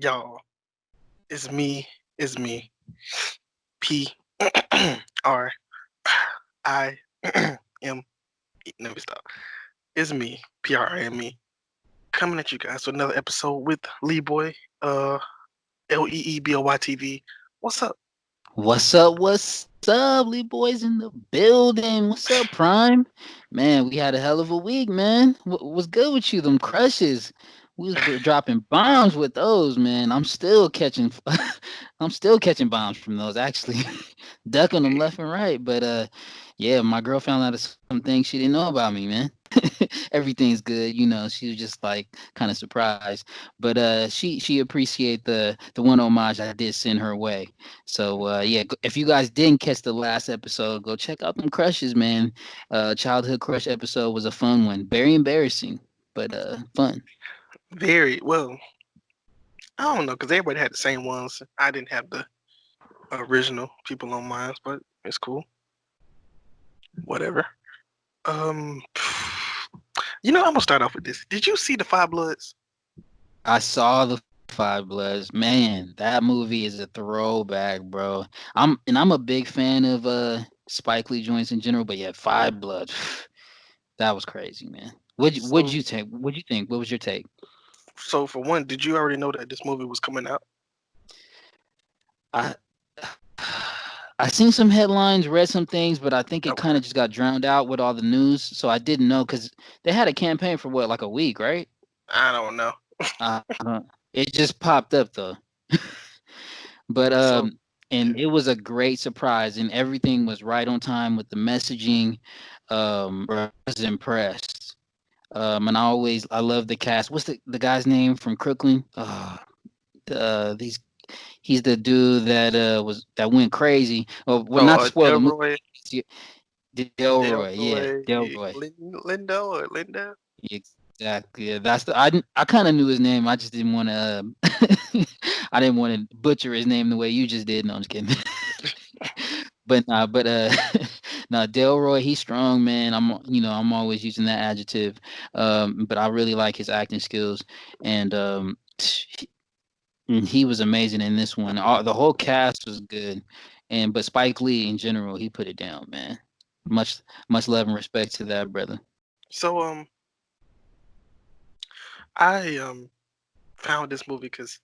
Y'all, it's me, P R I M. Let me stop. It's me, PRIME, coming at you guys with another episode with Lee Boy, LEEBOY TV. What's up? What's up? What's up, Lee boys in the building? What's up, Prime? Man, we had a hell of a week, man. What's good with you? Them crushes. We was dropping bombs with those, man. I'm still catching, I'm still catching bombs from those. Actually, ducking them left and right. But yeah, my girl found out of some things she didn't know about me, man. Everything's good, She was just like kind of surprised, but she appreciate the one homage I did send her way. So yeah, if you guys didn't catch the last episode, go check out them crushes, man. Childhood crush episode was a fun one, very embarrassing, but fun. Very well. I don't know, because everybody had the same ones. I didn't have the original people on mine, but it's cool. Whatever. Um, I'm gonna start off with this. Did you see the Five Bloods? I saw the Five Bloods, man. That movie is a throwback, bro. I'm a big fan of Spike Lee joints in general, but yeah, Five Bloods, that was crazy, man. What'd So, you take? What'd you think? What was your take? so for one, did you already know that this movie was coming out? I I seen some headlines, read some things, but I think it kind Okay. of just got drowned out with all the news. So I didn't know because they had a campaign for what, like a week, right? I don't know. It just popped up though. But So, yeah. and it was a great surprise, and everything was right on time with the messaging. I was impressed. And I love the cast. What's the guy's name from Crooklyn? These He's the dude that went crazy. Well, not to spoil the movie. Delroy, Delroy, yeah, Delroy, Delroy. Lindo or Linda. Exactly. Yeah, I kind of knew his name. I just didn't want to. I didn't want to butcher his name the way you just did. No, I'm just kidding. but nah, Delroy, he's strong, man. I'm always using that adjective. But I really like his acting skills, and he was amazing in this one. The whole cast was good, but Spike Lee in general, he put it down, man. Much love and respect to that brother. So, I found this movie because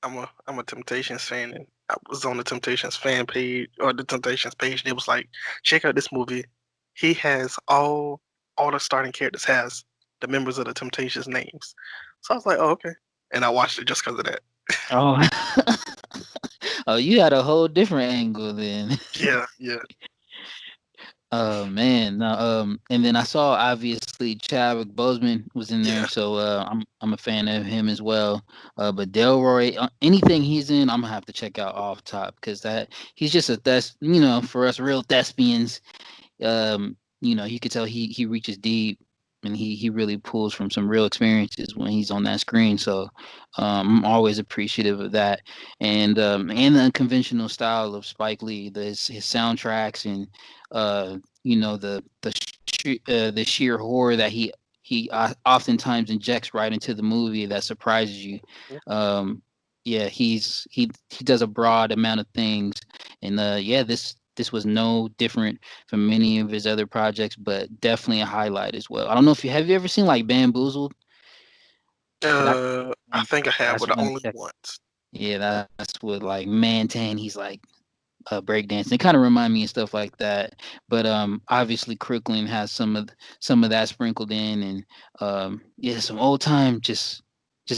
I'm a Temptations fan, and I was on the Temptations fan page or the Temptations page, and it was like, check out this movie. He has all the starting characters has the members of the Temptations names. So I was like, oh, okay, and I watched it just because of that. Oh, oh, you had a whole different angle then. Yeah, yeah, Oh man, no, and then I saw obviously Chadwick Boseman was in there, yeah. so I'm a fan of him as well. But Delroy, anything he's in, I'm gonna have to check out off top because that he's just for us real thespians. You could tell he reaches deep and he really pulls from some real experiences when he's on that screen. So I'm always appreciative of that, and the unconventional style of Spike Lee, his soundtracks, and the sheer horror that he oftentimes injects right into the movie that surprises you. Um, yeah, he does a broad amount of things, and yeah, this was no different from many of his other projects, but definitely a highlight as well. I don't know if you ever seen like Bamboozled? That I think I have, that's but one to only check. once. Yeah, that's with like Mantan. He's like breakdancing. They kind of remind me of stuff like that. But obviously Crooklyn has some of that sprinkled in, and yeah, some old time, just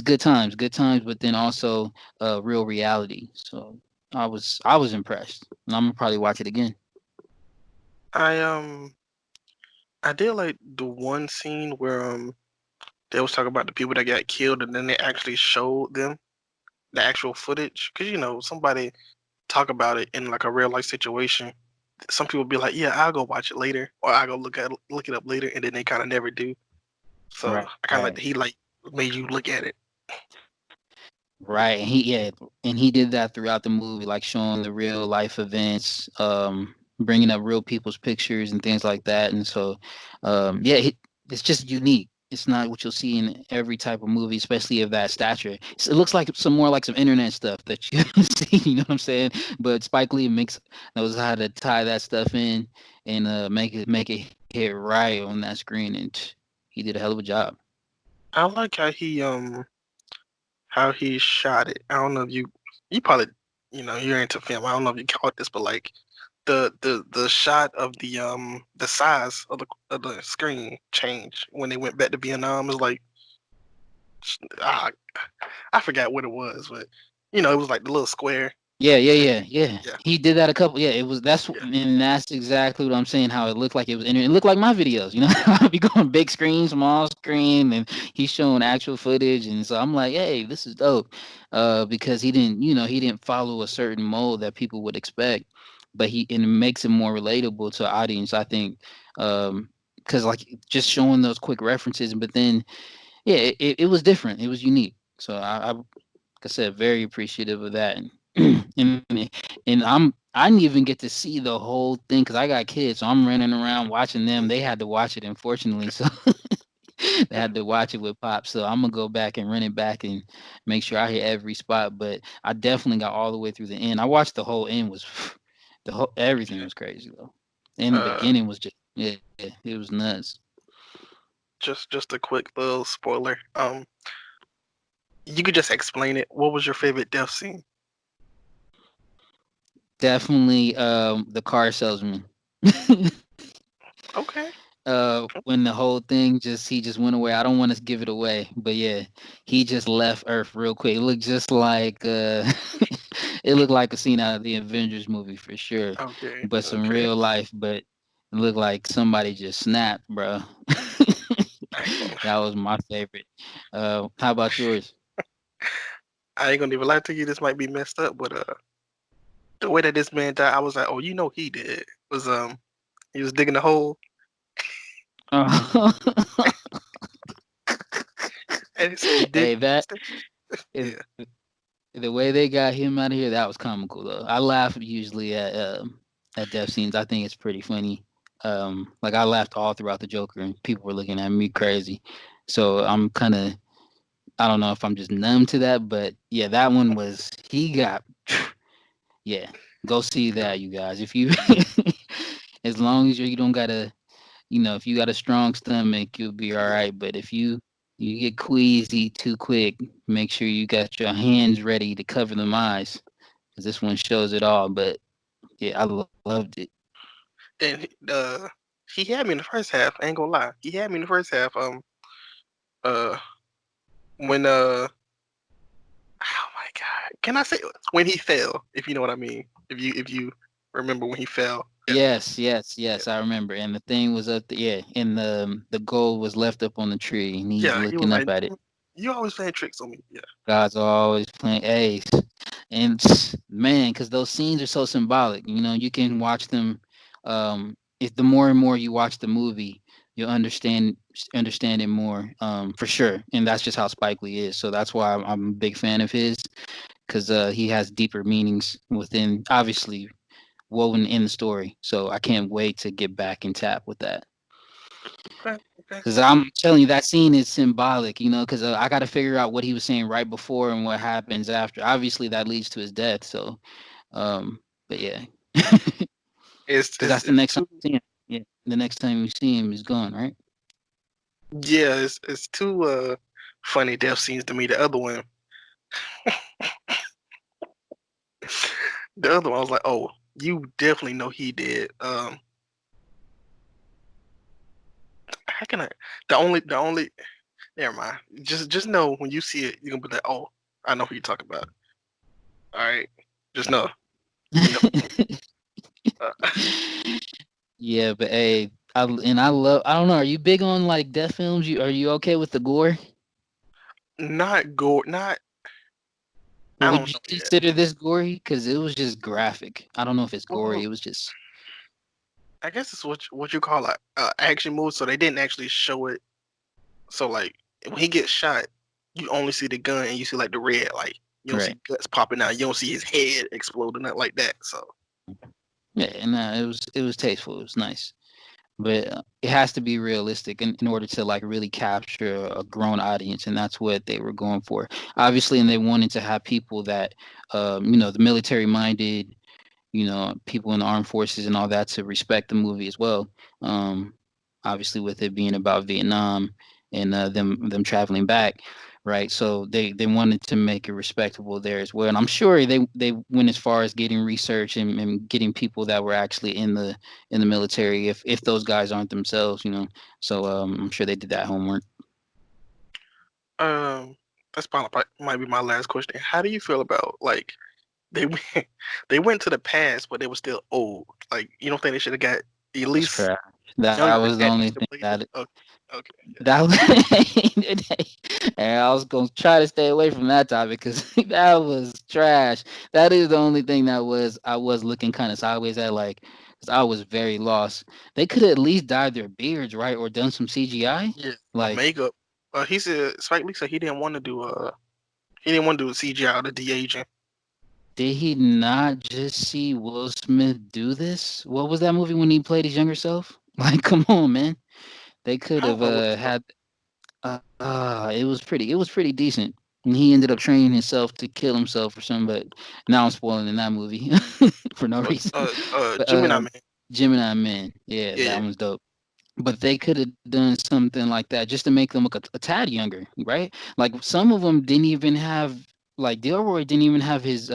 good times. But then also real reality. So I was impressed, and I'm gonna probably watch it again. I I did like the one scene where they was talking about the people that got killed, and then they actually showed them the actual footage. Because somebody talk about it in like a real life situation. Some people be like, "Yeah, I'll go watch it later," or "I'll go look it up later," and then they kind of never do. So Right. I kind of like that he like made you look at it. Right. And he did that throughout the movie, like showing the real life events, bringing up real people's pictures and things like that. And so, yeah, it's just unique. it's not what you'll see in every type of movie, especially of that stature. It looks like some more like some internet stuff that you see. You know what I'm saying? But Spike Lee knows how to tie that stuff in and make it hit right on that screen, and he did a hell of a job. I like how he shot it. I don't know if you probably you're into film. I don't know if you caught this, but like the shot of the size of the screen changed when they went back to Vietnam. It was like ah, I forgot what it was, but it was like the little square. Yeah, yeah, And yeah, yeah. yeah, He did that a couple. Yeah, it was yeah, and that's exactly what I'm saying. How it looked like it was in it. It looked like my videos. You know, I'd be going big screen, small screen, and he's showing actual footage, and so I'm like, hey, this is dope. Because he didn't follow a certain mold that people would expect, but and it makes it more relatable to the audience. I think, because like just showing those quick references, but then yeah, it was different. It was unique. So like I said, very appreciative of that. And I didn't even get to see the whole thing because I got kids, so I'm running around watching them. They had to watch it, unfortunately, so they had to watch it with Pop. So I'm gonna go back and run it back and make sure I hit every spot. But I definitely got all the way through the end. I watched the whole end. Was the whole everything yeah. was crazy though. And the Uh, beginning was just yeah, it was nuts. just a quick little spoiler. You could just explain it. What was your favorite death scene? Definitely the car salesman. Okay. When the whole thing he just went away. I don't want to give it away, but yeah, he just left Earth real quick. It looked just like it looked like a scene out of the Avengers movie for sure, Okay. but some Okay. real life. But it looked like somebody just snapped, bro. I ain't gonna, That was my favorite. How about yours? I ain't gonna even lie to you. This might be messed up, but the way that this man died, I was like, oh, he did. Was he was digging a hole and he said he did. Hey, that is Yeah. the way they got him out of here. That was comical though. I laugh usually at death scenes. I think it's pretty funny. Like I laughed all throughout the Joker, and people were looking at me crazy. So I'm kind of I don't know if I'm just numb to that, but yeah, that one was he got yeah. Go see that, you guys. If you as long as you don't gotta if you got a strong stomach, you'll be all Yeah. right. But if you get queasy too quick, make sure you got your hands ready to cover them eyes, because this one shows it all. But yeah, I loved it. And he had me in the first half. I ain't gonna lie. He had me in the first half. Uh, when oh my God, can I say when he fell? If you know what I mean. If you remember when he fell. Yeah. Yes, yes, Yeah. yes. I remember. And the thing was up. Yeah, and the gold was left up on the tree, and he's Yeah. He was looking like, up at it. you always playing tricks on me. Yeah. God's always playing ace. And man, because those scenes are so symbolic. You can watch them. If the more and more you watch the movie, you'll understand it more. For sure. And that's just how Spike Lee is. So that's why I'm a big fan of his, because he has deeper meanings within, obviously woven in the story. So I can't wait to get back and tap with that. Okay. Okay. Because I'm telling you, that scene is symbolic, because I got to figure out what he was saying right before and what happens after. Obviously, that leads to his death. So, but yeah, because It's that's it's the it's next time too we see him. Yeah, the next time we see him, he's gone, right? yeah. It's too funny death scenes to me. The other one, I was like, oh, you definitely know he did. How can I? The only. Never mind. Just know when you see it, you're gonna be like, oh, I know who you're talking about. All right, just know. You know. Uh, Yeah, but hey, I love. I don't know. Are you big on like death films? Are you okay with the gore? not gore. Not. I Would don't you know yet. consider this gory? Because it was just graphic. I don't know if it's gory. Well, It was just I guess it's what you call a action movie. So they didn't actually show it. So like when he gets shot, you only see the gun and you see like the red. Like you don't right. see guts popping out. You don't see his head exploding out like that. So Yeah, and it was tasteful. It was nice. but it has to be realistic in order to like really capture a grown audience, and that's what they were going for, obviously. And they wanted to have people that, the military minded, people in the armed forces and all that to respect the movie as well. Um, Obviously, with it being about Vietnam and them traveling back, right? So they wanted to make it respectable there as well. And I'm sure they went as far as getting research and getting people that were actually in the military, if those guys aren't themselves, So I'm sure they did that homework. Um, that's probably might be my last question. How do you feel about like they went they went to the past, but they were still old? Like you don't think they should have got at That was least trash. That younger was the only actors to thing play them? that Okay, okay, That was, and I was gonna try to stay away from that topic because that was trash. That is the only thing that was I was looking kind of sideways at, like, because I was very lost. They could have at least dyed their beards, right, or done some CGI. yeah. Or Like, makeup. He said Spike Lee said he didn't want to do he didn't want to do a CGI or the de aging. did he not just see Will Smith do this? What was that movie when he played his younger self? Like, come on, man. They could I have don't know what the fuck. had. It was pretty decent. And he ended up training himself to kill himself or something, but now I'm spoiling in that movie for no reason. But Gemini Man. Gemini Man, yeah, Yeah, that yeah. one's dope. But they could have done something like that just to make them look a tad younger, right? Like some of them didn't even have, like Delroy didn't even have his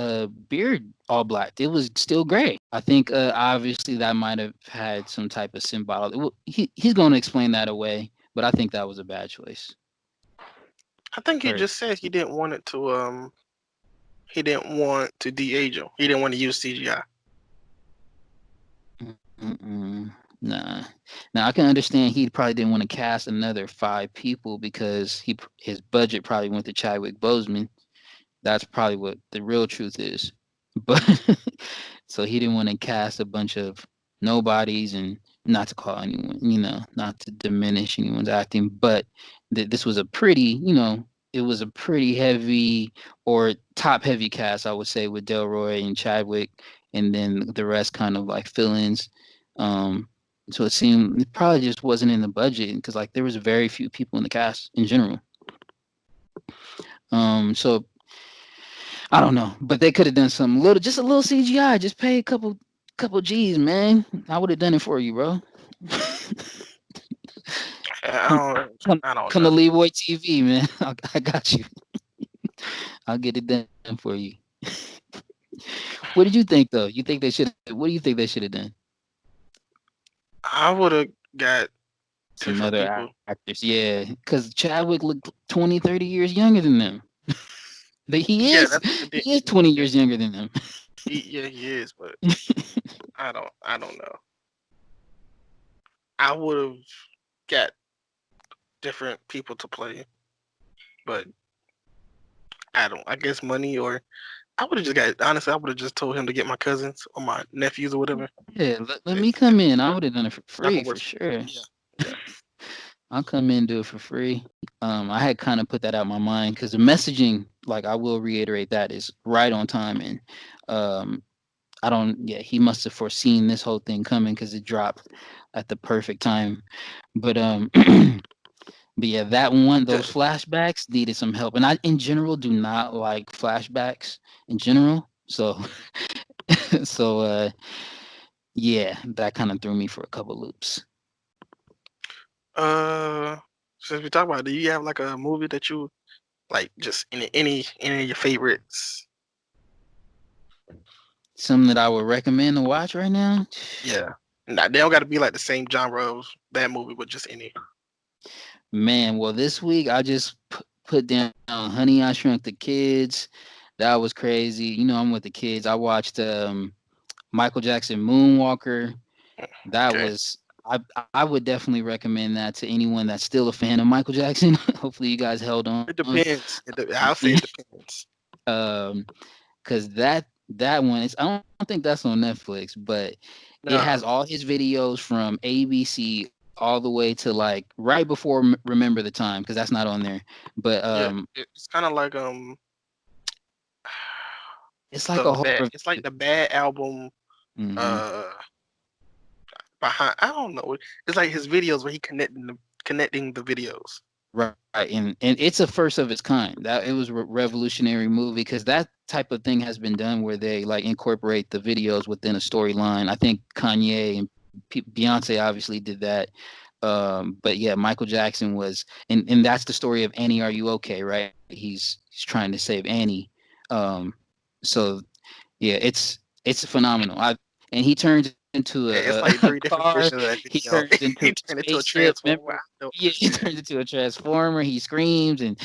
beard all black. It was still gray. I think obviously that might have had some type of symbolic. Well, he's going to explain that away, but I think that was a bad choice. I think he just said he didn't want it to he didn't want to de-age him. He didn't want to use CGI. Mm-mm. Nah. Now I can understand he probably didn't want to cast another five people because his budget probably went to Chadwick Boseman. That's probably what the real truth is. But so he didn't want to cast a bunch of nobodies, and not to call anyone, not to diminish anyone's acting, but this was a pretty, it was a pretty heavy or top heavy cast, I would say, with Delroy and Chadwick, and then the rest kind of like fill-ins. Um, so it seemed it probably just wasn't in the budget because like there was very few people in the cast in general. So I don't know, but they could have done some little, just a little CGI. Just pay a couple G's, man. I would have done it for you, bro. I come, don't come, I don't come to know. Leroy TV, man. I got you. I'll get it done for you. What did you think, though? You think they should? What do you think they should have done? I would have got Some different other people. actors, yeah, because Chadwick looked 20, 30 years younger than them. But he Yeah, is, that's what they he is did. 20 Yeah, years younger than them. yeah, he is, but I don't know. I would have got different people to play, but I don't. I guess money or I would have just got. Honestly, I would have just told him to get my cousins or my nephews or whatever. Yeah, let And me come in. I would have done it for that free would for work for me. sure. Yeah, yeah. I'll come in and do it for free. I had kind of put that out my mind because the messaging, like I will reiterate, that is right on time. And um, I don't, yeah, he must have foreseen this whole thing coming because it dropped at the perfect time. But but yeah, that one, Yeah. those flashbacks needed some help. And I, in general, do not like flashbacks in general. So, so yeah, that kind of threw me for a couple loops. Uh, since we talk about, it, do you have like a movie that you like, just any of your favorites? Something that I would recommend to watch right now. Yeah. Nah, they don't got to be like the same genre of that movie, but just any. Man, well, this week I just put down Honey, I Shrunk the Kids. That was crazy. I'm with the kids. I watched Michael Jackson Moonwalker. That Okay. was I would definitely recommend that to anyone that's still a fan of Michael Jackson. Hopefully you guys held on. It depends. I'll say Yeah. it depends. Um, because that one is, I don't think that's on Netflix, but it has Nah, all his videos from ABC all the way to like right before Remember the Time, because that's not on there. But yeah, it's kind of like it's like a whole it's like the Bad album. mm-hmm. Uh, behind. I don't know. It's like his videos where he connecting the videos. Right, and it's a first of its kind. That it was a revolutionary movie because that type of thing has been done where they like incorporate the videos within a storyline. I think Kanye and Beyonce obviously did that. But yeah, Michael Jackson was, and that's the story of Annie. Are you okay? Right? He's trying to save Annie. Um, so yeah, it's phenomenal. And he turns into It's a, like a three different car. versions of that He video. turns into He a turned into a spaceship. transformer. Remember? I don't Yeah, he understand. turns into a transformer. He screams and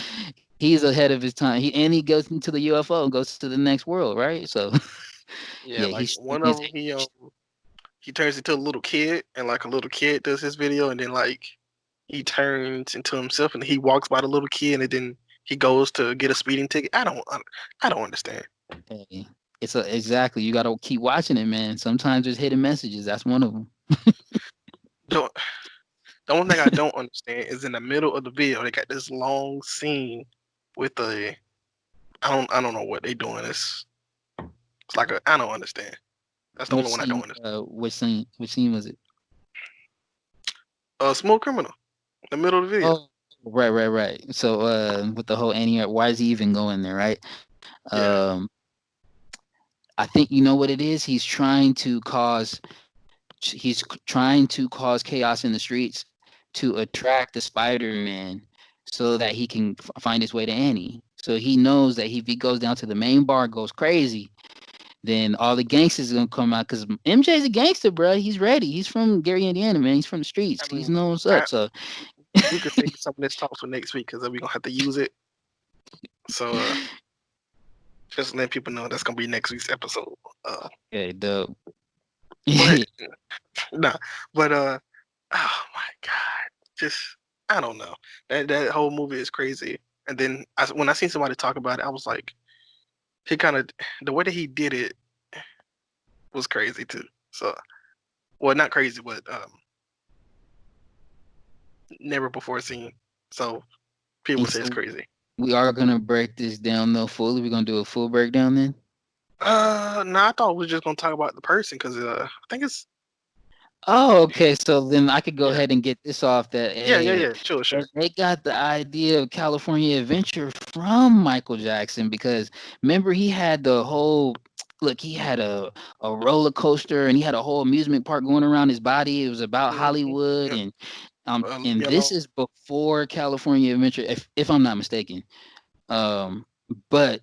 he's ahead of his time. He goes into the UFO and goes to the next world, right? So Yeah, yeah, like he's one of his them, he turns into a little kid, and like a little kid does his video, and then like he turns into himself, and he walks by the little kid, and then he goes to get a speeding ticket. I don't understand. hey, exactly. You got to keep watching it, man. Sometimes there's hidden messages. That's one of them. Don't, the only thing I don't understand is in the middle of the video, they got this long scene with a I don't know what they doing. It's like a I don't understand. That's the only one I don't understand. Which scene was it? Smooth Criminal, the middle of the video. Oh, right. So with the whole Annie, why is he even going there, right? Yeah. Um, I think you know what it is. Trying to cause chaos in the streets to attract the Spider-Man so that he can find his way to Annie. So he knows that if he goes down to the main bar, goes crazy, then all the gangsters are gonna come out because MJ's a gangster, bro. He's ready. He's from Gary, Indiana, man. He's from the streets. I He's mean, knows what's I up. So we could save some of this talk for next week because we're gonna have to use it. So just let people know that's gonna be next week's episode. okay, dope. But nah, but oh my god, just I don't know. That whole movie is crazy. And then when I seen somebody talk about it, I was like, he kind of the way that he did it was crazy too. So, well, not crazy, but never before seen. So people And say it's so crazy. we are gonna break this down though fully. We're gonna do a full breakdown then. No, I thought we were just gonna talk about the person because I think it's Oh, okay. So then I could go yeah, ahead and get this off that hey, yeah, sure, sure. they got the idea of California Adventure from Michael Jackson because remember he had the whole look, he had a roller coaster and he had a whole amusement park going around his body. It was about Mm-hmm. Hollywood Yep. and this Yellow. is before California Adventure, if I'm not mistaken. Um, but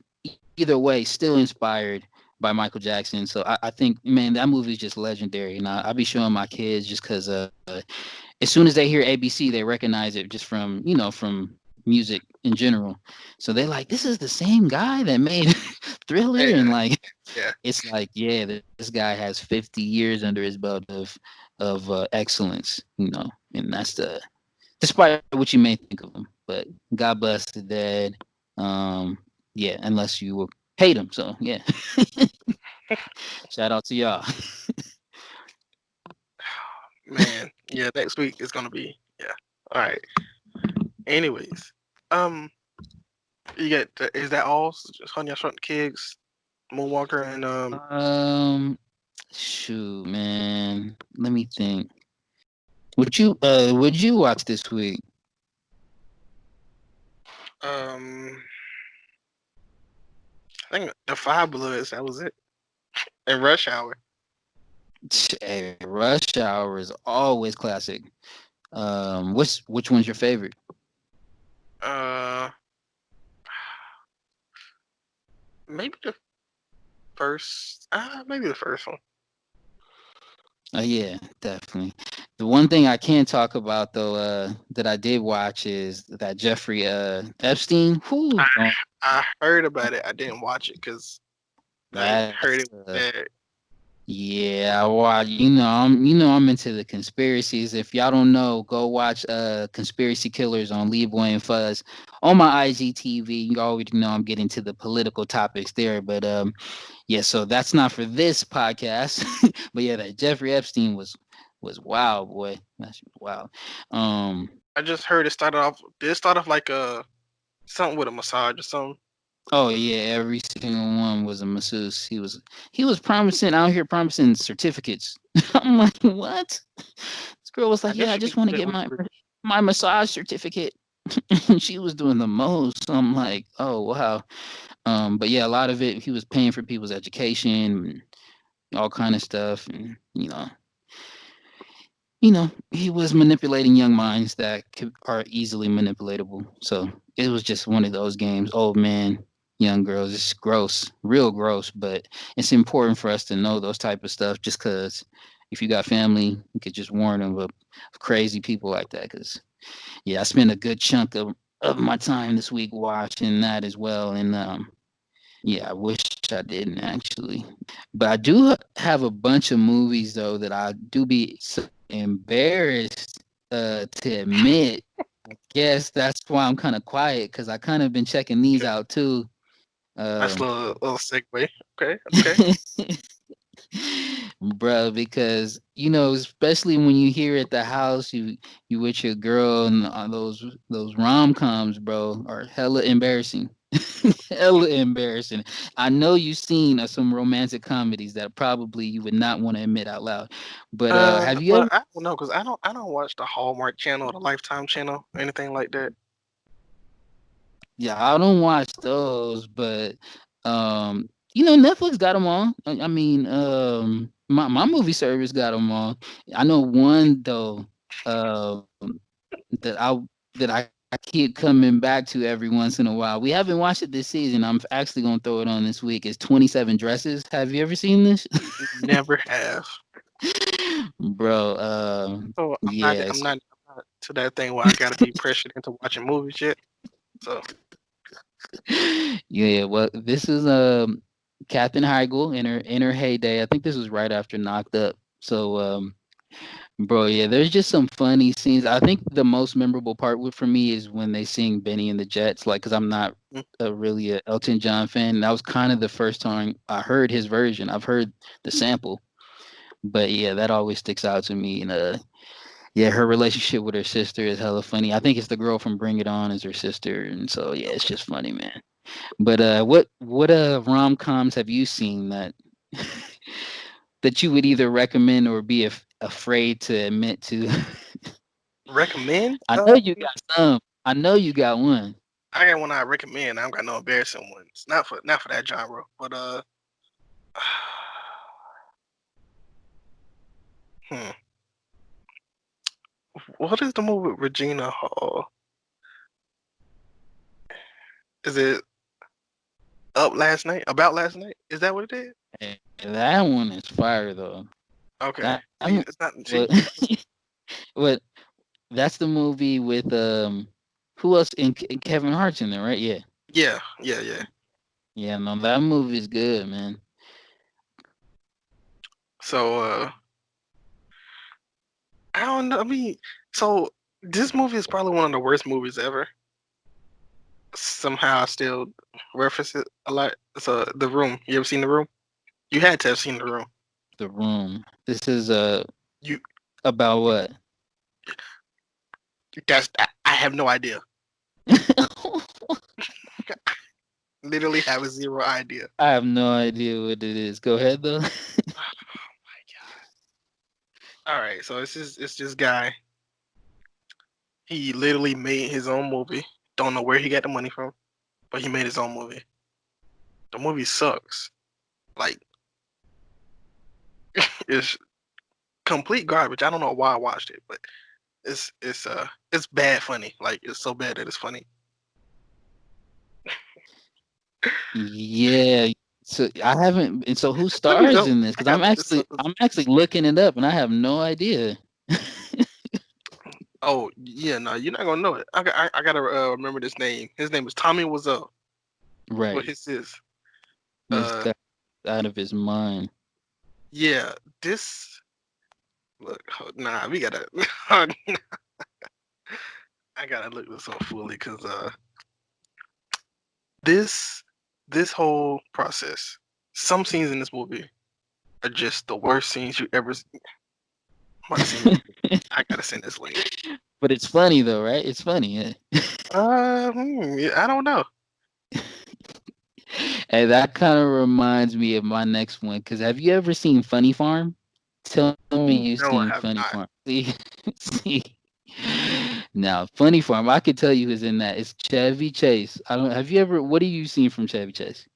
either way, still inspired by Michael Jackson. So I think, man, that movie is just legendary. And I'll be showing my kids just because as soon as they hear ABC, they recognize it just from, from music in general. So they're like, this is the same guy that made Thriller. Yeah, And like, yeah, it's like, yeah, this guy has 50 years under his belt of excellence, and that's despite what you may think of him. But God bless the dead. Um, yeah, unless you hate him. So yeah, shout out to y'all. man. Yeah, next week is gonna be yeah. All right. Anyways, um, you get is that all? Just Honey, I Shrunk the Kids, Moonwalker, and um, shoot, man. Let me think. Would you watch this week? um, I think the Five Bloods. That was it. And Rush Hour. Hey, Rush Hour is always classic. Which one's your favorite? Uh, maybe the first. Maybe the first one. Yeah, definitely. The one thing I can talk about though, that I did watch is that Jeffrey Epstein. Whew, I I heard about it. I didn't watch it because I heard that's it was bad. yeah. Well, I'm into the conspiracies. If y'all don't know, go watch Conspiracy Killers on Lee Boy and Fuzz on my IGTV. You already know I'm getting to the political topics there, but yeah. So that's not for this podcast, but yeah, that Jeffrey Epstein was wild, boy. That's wild. Um, I just heard it started off. Did it start off like something with a massage or something? Oh yeah, every single one was a masseuse. He was promising out here promising certificates. I'm like, what? This girl was I like, yeah, guess I you can just do want to that get when my you're my massage certificate. And she was doing the most. So I'm like, oh wow. But yeah, a lot of it he was paying for people's education and all kind of stuff, and he was manipulating young minds that are easily manipulatable. So it was just one of those games. Old man, young girls. It's gross, real gross. But it's important for us to know those type of stuff, just because if you got family, you could just warn them of crazy people like that. Because yeah, I spent a good chunk of my time this week watching that as well, and yeah, I wish I didn't actually. But I do have a bunch of movies though that I do be so embarrassed to admit. Guess that's why I'm kind of quiet because I kind of been checking these okay. out too. Nice Um, little segue. Okay, okay. bro, because especially when you hear at the house, you with your girl and those rom-coms, bro, are hella embarrassing. Hella embarrassing. I know you've seen some romantic comedies that probably you would not want to admit out loud, but have you Well, ever? I don't know because I don't watch the Hallmark Channel or the Lifetime Channel or anything like that. Yeah, I don't watch those, but Netflix got them on. I mean, my movie service got them on. I know one though, that I keep coming back to every once in a while. We haven't watched it this season. I'm actually gonna throw it on this week. It's 27 Dresses. Have you ever seen this? Never have. Bro, So I'm not yeah, I'm not I'm not to that thing where I gotta be pressured into watching movies yet. So yeah. Well, this is Katherine Heigl in her heyday. I think this was right after Knocked Up. So bro, yeah, there's just some funny scenes. I think the most memorable part for me is when they sing Benny and the Jets, like, because I'm not mm, really a Elton John fan. And that was kind of the first time I heard his version. I've heard the sample, but yeah, that always sticks out to me. And yeah, her relationship with her sister is hella funny. I think it's the girl from Bring It On is her sister, and so yeah, it's okay. just funny, man. But what rom-coms have you seen that you would either recommend or be afraid to admit to? Recommend? I know you got some. I know you got one. I got one I recommend. I don't got no embarrassing ones. Not for that genre. But hmm. What is the movie with Regina Hall? Is it Up Last Night? About Last Night? Is that what it is? That one is fire though. Okay. That See, one, it's not. See, what, what? That's the movie with who else in Kevin Hart's in there, right? Yeah, yeah, yeah, yeah. yeah. No, that movie is good, man. So I don't know. I mean, so this movie is probably one of the worst movies ever. Somehow I still reference it a lot. So The Room. You ever seen The Room? You had to have seen The Room. The Room. This is You about what? I have no idea. Literally have zero idea. I have no idea what it is. Go ahead though. Oh my god. All right, so it's this guy. He literally made his own movie. Don't know where he got the money from, but he made his own movie. The movie sucks. Like it's complete garbage. I don't know why I watched it, but it's bad funny. Like it's so bad that it's funny. Yeah. So I haven't. And so who Let me stars know. in this? I Because I'm got actually I'm actually looking it up, and I have no idea. oh yeah, no, you're not gonna know it. I gotta remember this name. His name is Tommy Wiseau. What Right. his is? This Uh, guy out of his mind. yeah. This look. Nah, we gotta. I gotta look this up fully because this this whole process. Some scenes in this movie are just the worst scenes you ever. I'm about to send you. I gotta send this link. But it's funny though, right? It's funny. Yeah. Yeah, I don't know. And that kind of reminds me of my next one. Cause have you ever seen Funny Farm? Tell me you've seen No, I Funny have Farm. not. See, now Funny Farm. I could tell you who's in that. It's Chevy Chase. I don't. Have you ever? What have you seen from Chevy Chase?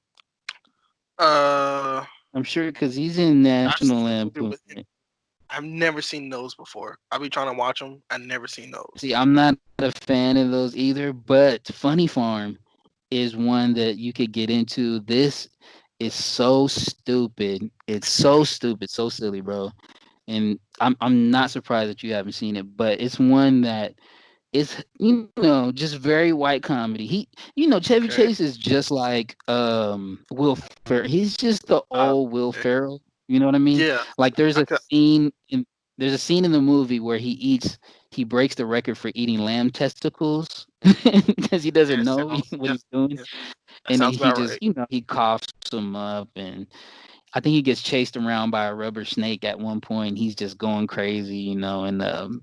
Uh, I'm sure because he's in I've National seen a movie Lampoon. with him. I've never seen those before. I'll be trying to watch them. I've never seen those. See, I'm not a fan of those either, but Funny Farm is one that you could get into. This is so stupid. It's so stupid, so silly, bro. And I'm not surprised that you haven't seen it, but it's one that is, just very white comedy. Chevy Okay. Chase is just like Will Ferrell. He's just the Uh, old Will okay. Ferrell. You know what I mean? Yeah. Like I could. there's a scene in the movie where he breaks the record for eating lamb testicles because he Yeah. doesn't know Sounds. what Yeah. he's doing, Yeah. That and sounds he about just right. he coughs them up, and I think he gets chased around by a rubber snake at one point. He's just going crazy, and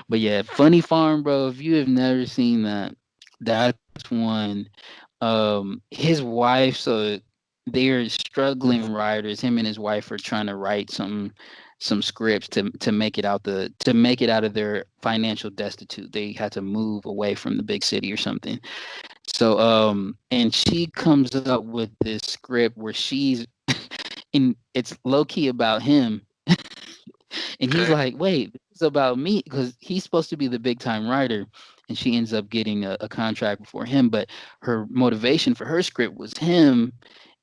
but yeah, Funny Farm, bro. If you have never seen that, that's one. His wife, so they're struggling writers. Him and his wife are trying to write some scripts to make it out of their financial destitute. They had to move away from the big city or something. So and she comes up with this script where she's and it's low key about him. And he's Okay. like, wait, this is about me because he's supposed to be the big time writer. And she ends up getting a contract before him. But her motivation for her script was him.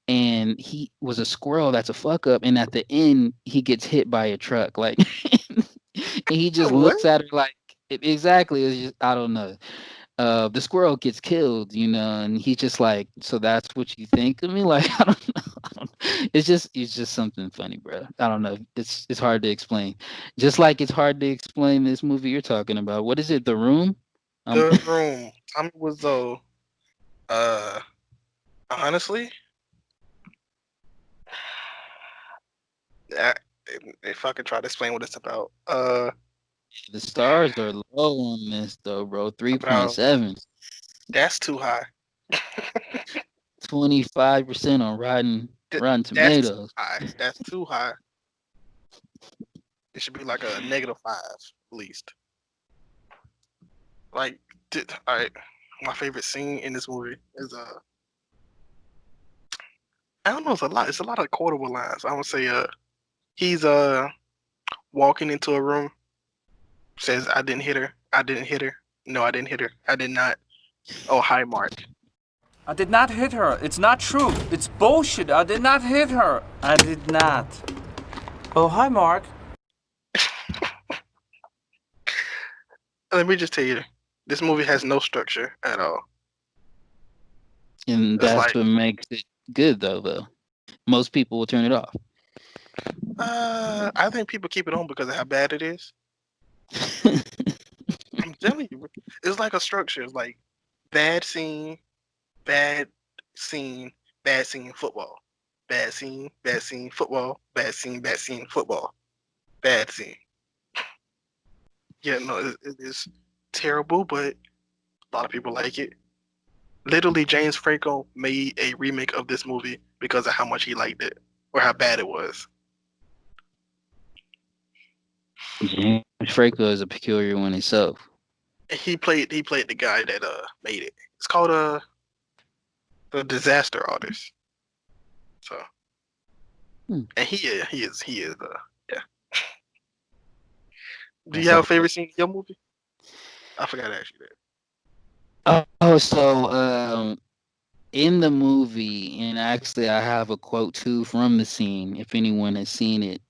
And he was a squirrel that's a fuck up. And at the end, he gets hit by a truck. Like, and he just What? looks at her like, exactly. It's just, I don't know, the squirrel gets killed, and he's just like, so that's what you think of me? Like, I don't know. It's just something funny, bro. I don't know. It's hard to explain. Just like it's hard to explain this movie you're talking about. What is it? The Room? Um, The Room. Tommy Wiseau. Uh, honestly, I, if I could try to explain what it's about. the stars are low on this though, bro. About 3.7. that's too high. 25% on Th- Rotten that's too Tomatoes. high. That's too high. It should be like a -5 at least. Like, all right. My favorite scene in this movie is I don't know. It's a lot. It's a lot of quotable lines. I would say he's walking into a room, says I didn't hit her. I didn't hit her. No, I didn't hit her. I did not. Oh, hi, Mark. I did not hit her. It's not true. It's bullshit. I did not hit her. I did not. Oh, hi, Mark. Let me just tell you, this movie has no structure at all. And It's that's like, what makes it good though. Most people will turn it off. I think people keep it on because of how bad it is. I'm telling you, it's like a structure. It's like bad scene, bad scene, bad scene, football, bad scene, football, bad scene, football, bad scene. Yeah, no, it is terrible, but a lot of people like it. Literally, James Franco made a remake of this movie because of how much he liked it or how bad it was. James Franco is a peculiar one himself. He played the guy that made it. It's called the Disaster Artist. So, Hmm. and he is yeah. Do you That's have a all. favorite scene in your movie? I forgot to ask you that. So in the movie, and actually, I have a quote too from the scene. If anyone has seen it,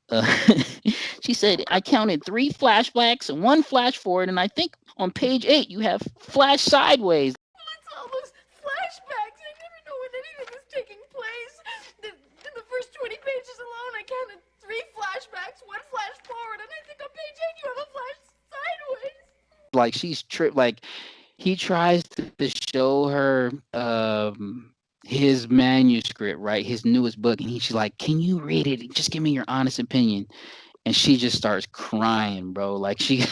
she said, Okay. "I counted three flashbacks and one flash forward, and I think on page 8 you have flash sideways." It's all those flashbacks. I never know when anything is taking place. In the first 20 pages alone, I counted three flashbacks, one flash forward, and I think on page 8 you have a flash sideways. Like she's tripped. Like he tries to show her his manuscript, right? His newest book, and she's like, "Can you read it? Just give me your honest opinion." And she just starts crying, bro. Like she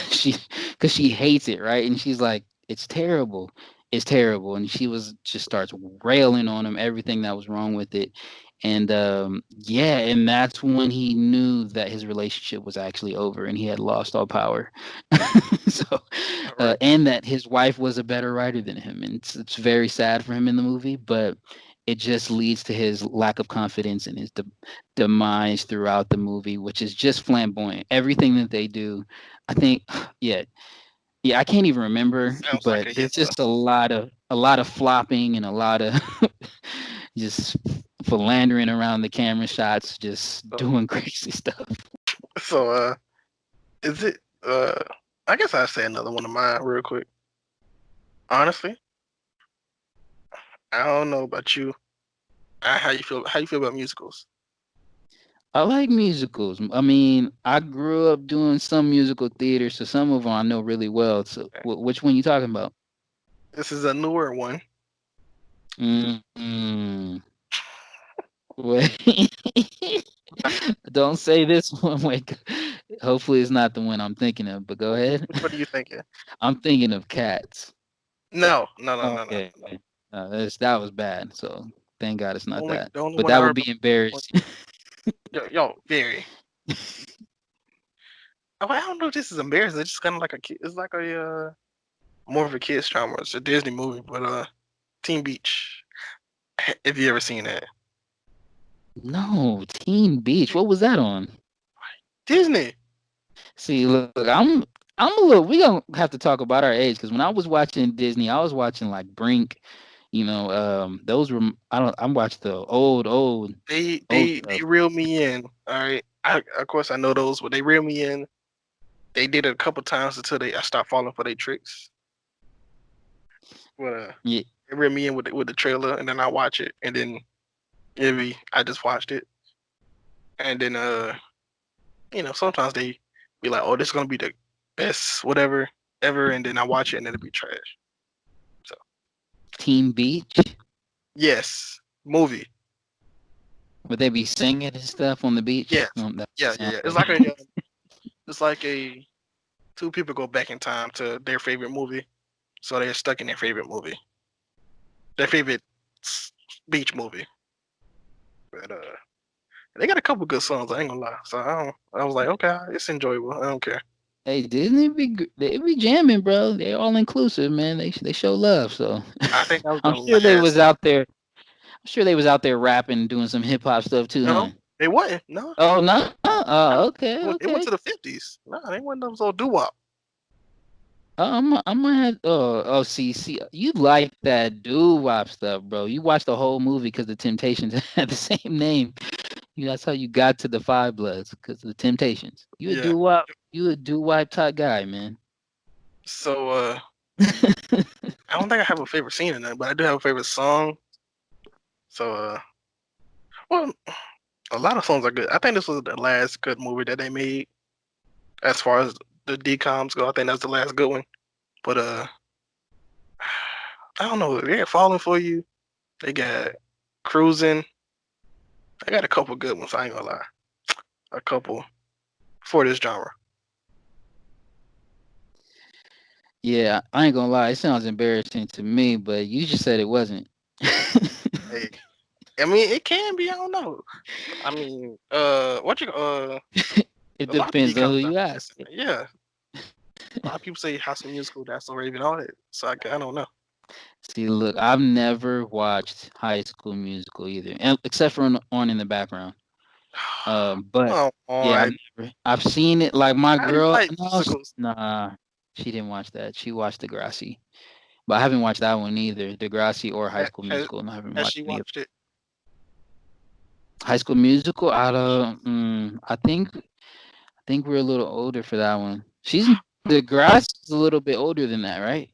because she hates it, right? And she's like, "It's terrible." is terrible, and she was just starts railing on him everything that was wrong with it. And yeah, and that's when he knew that his relationship was actually over and he had lost all power. So All right. and that his wife was a better writer than him, and it's very sad for him in the movie, but it just leads to his lack of confidence and his demise throughout the movie, which is just flamboyant. Everything that they do, I think, yeah, yeah, I can't even remember, Sounds like but a there's yes. just a lot of flopping and a lot of just philandering around the camera shots, just So, doing crazy stuff. so is it I guess I'll say another one of mine real quick. Honestly, I don't know about you. How you feel about musicals? I like musicals. I mean, I grew up doing some musical theater, so some of them I know really well. So, Okay. which one you talking about? This is a newer one. Mm. Wait, don't say this one. Wait, hopefully it's not the one I'm thinking of. But go ahead. Which one are you thinking? I'm thinking of Cats. No, no, no, no, no, Okay, no. that was bad. So thank God it's not that. The only But one I that would remember. be embarrassing. Yo, very. I don't know if this is embarrassing. It's just kind of like a kid. It's like a more of a kids drama. It's a Disney movie, but Teen Beach. If you ever seen that, No, Teen Beach. What was that on? Disney. See, look, I'm a little. We gonna have to talk about our age because when I was watching Disney, I was watching like Brink. Those were I don't. I'm watching the They old they stuff. they reel me in. All right. Of course I know those, but they reel me in. They did it a couple times until I stopped falling for their tricks. But Yeah, they reel me in with the trailer, and then I watch it, and then maybe I just watched it, and then sometimes they be like, oh, this is gonna be the best whatever ever, and then I watch it and then it'll be trash. So Teen Beach. yes, movie. Would they be singing and stuff on the beach? Yes, That yeah, yeah, sound yeah. good. It's like a two people go back in time to their favorite movie, so they're stuck in their favorite movie, their favorite beach movie. But they got a couple good songs. I ain't gonna lie. So I was like, okay, it's enjoyable. I don't care. Hey, Disney they be jamming, bro. They all inclusive, man. They show love. So I think that was I'm the sure they was last. out there. I'm sure they was out there rapping, doing some hip hop stuff too, No, huh? they wasn't. No, Oh no. no. Oh, okay, It went okay. to the 50s. No, they wasn't those old doo wop. I might have. See, you like that doo wop stuff, bro. You watched the whole movie because the Temptations had the same name. That's how you got to the Five Bloods because of the Temptations. Yeah. You a doo wop type guy, man. So I don't think I have a favorite scene in it, but I do have a favorite song. So well, a lot of songs are good. I think this was the last good movie that they made as far as the DComs go. I think that's the last good one. But I don't know. They got Falling for You. They got Cruising. I got a couple good ones. I ain't gonna lie. A couple for this genre. Yeah, I ain't gonna lie. It sounds embarrassing to me, but you just said it wasn't. Hey, I mean, it can be. I don't know. I mean, what you It a lot of depends on who DComs you out ask. there. Yeah, a lot of people say High School Musical, That's So Raven, all that. So I don't know. See, look, I've never watched High School Musical either, except for on in the background. But Come yeah, on. I've seen it. Like my How do you girl, like no, musicals? nah, she didn't watch that. She watched Degrassi, but I haven't watched that one either. Degrassi or High Ha- School Has, Musical, and I haven't has watched she any of watched it? High School Musical. I think we're a little older for that one. Degrassi's a little bit older than that, right?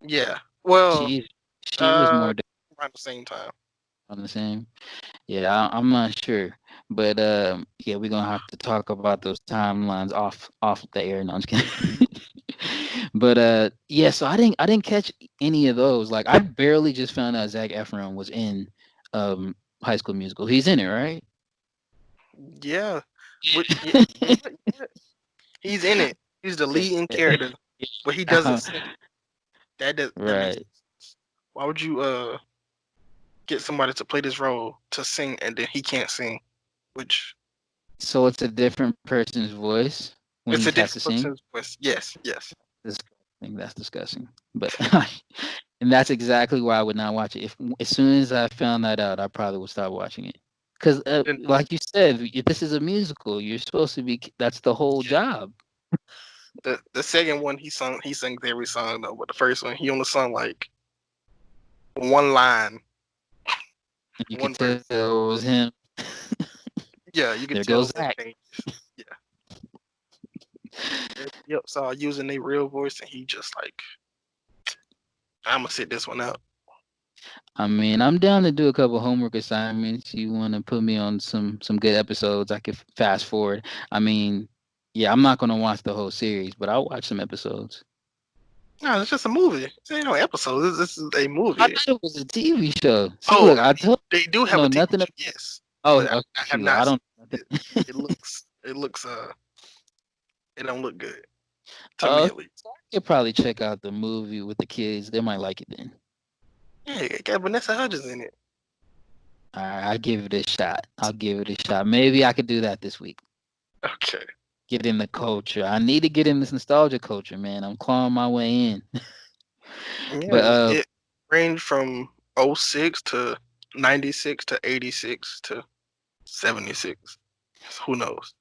Yeah. Well, She she was uh, more around the same time. on the same. Yeah, I'm not sure, but yeah, we're gonna have to talk about those timelines off the air. No, I'm just kidding. But yeah, so I didn't catch any of those. Like I barely just found out Zac Efron was in High School Musical. He's in it, right? Yeah. Yeah, yeah, yeah. He's in it. He's the leading character, but he doesn't sing. That makes Right. Why would you get somebody to play this role to sing and then he can't sing? Which So it's a different person's voice when it's he a has to different sing. person's voice. Yes, yes. Disgusting. That's disgusting. But and that's exactly why I would not watch it. If as soon as I found that out, I probably would stop watching it. Because, Then like you said, if this is a musical. You're supposed to be. That's the whole yeah. job. The second one he sings every song though, but the first one he only sung like one line, And you could one tell verse. it was him. Yeah, you could There tell goes it was Zach. changes. Yeah. Everybody else started using their real voice and he just like, I'm gonna sit this one out. I mean, I'm down to do a couple homework assignments. You want to put me on some good episodes? I could fast forward. I mean, yeah, I'm not gonna watch the whole series, but I'll watch some episodes. No, it's just a movie. It ain't no episodes. This is a I movie. thought it was a TV show. See, Oh, look, I told they do you, I have a know TV nothing. show, yes, Oh, but okay, I have shoot, look, not I seen don't. it. It looks it don't look good to me Uh, at least. you probably check out the movie with the kids. They might like it then. Yeah, it got Vanessa Hudgens in it. All right, I'll give it a shot. I'll give it a shot. Maybe I could do that this week. Okay. Get in the culture. I need to get in this nostalgia culture, man. I'm clawing my way in. Yeah, But it ranged from '06 to '96 to '86 to '76. Who knows?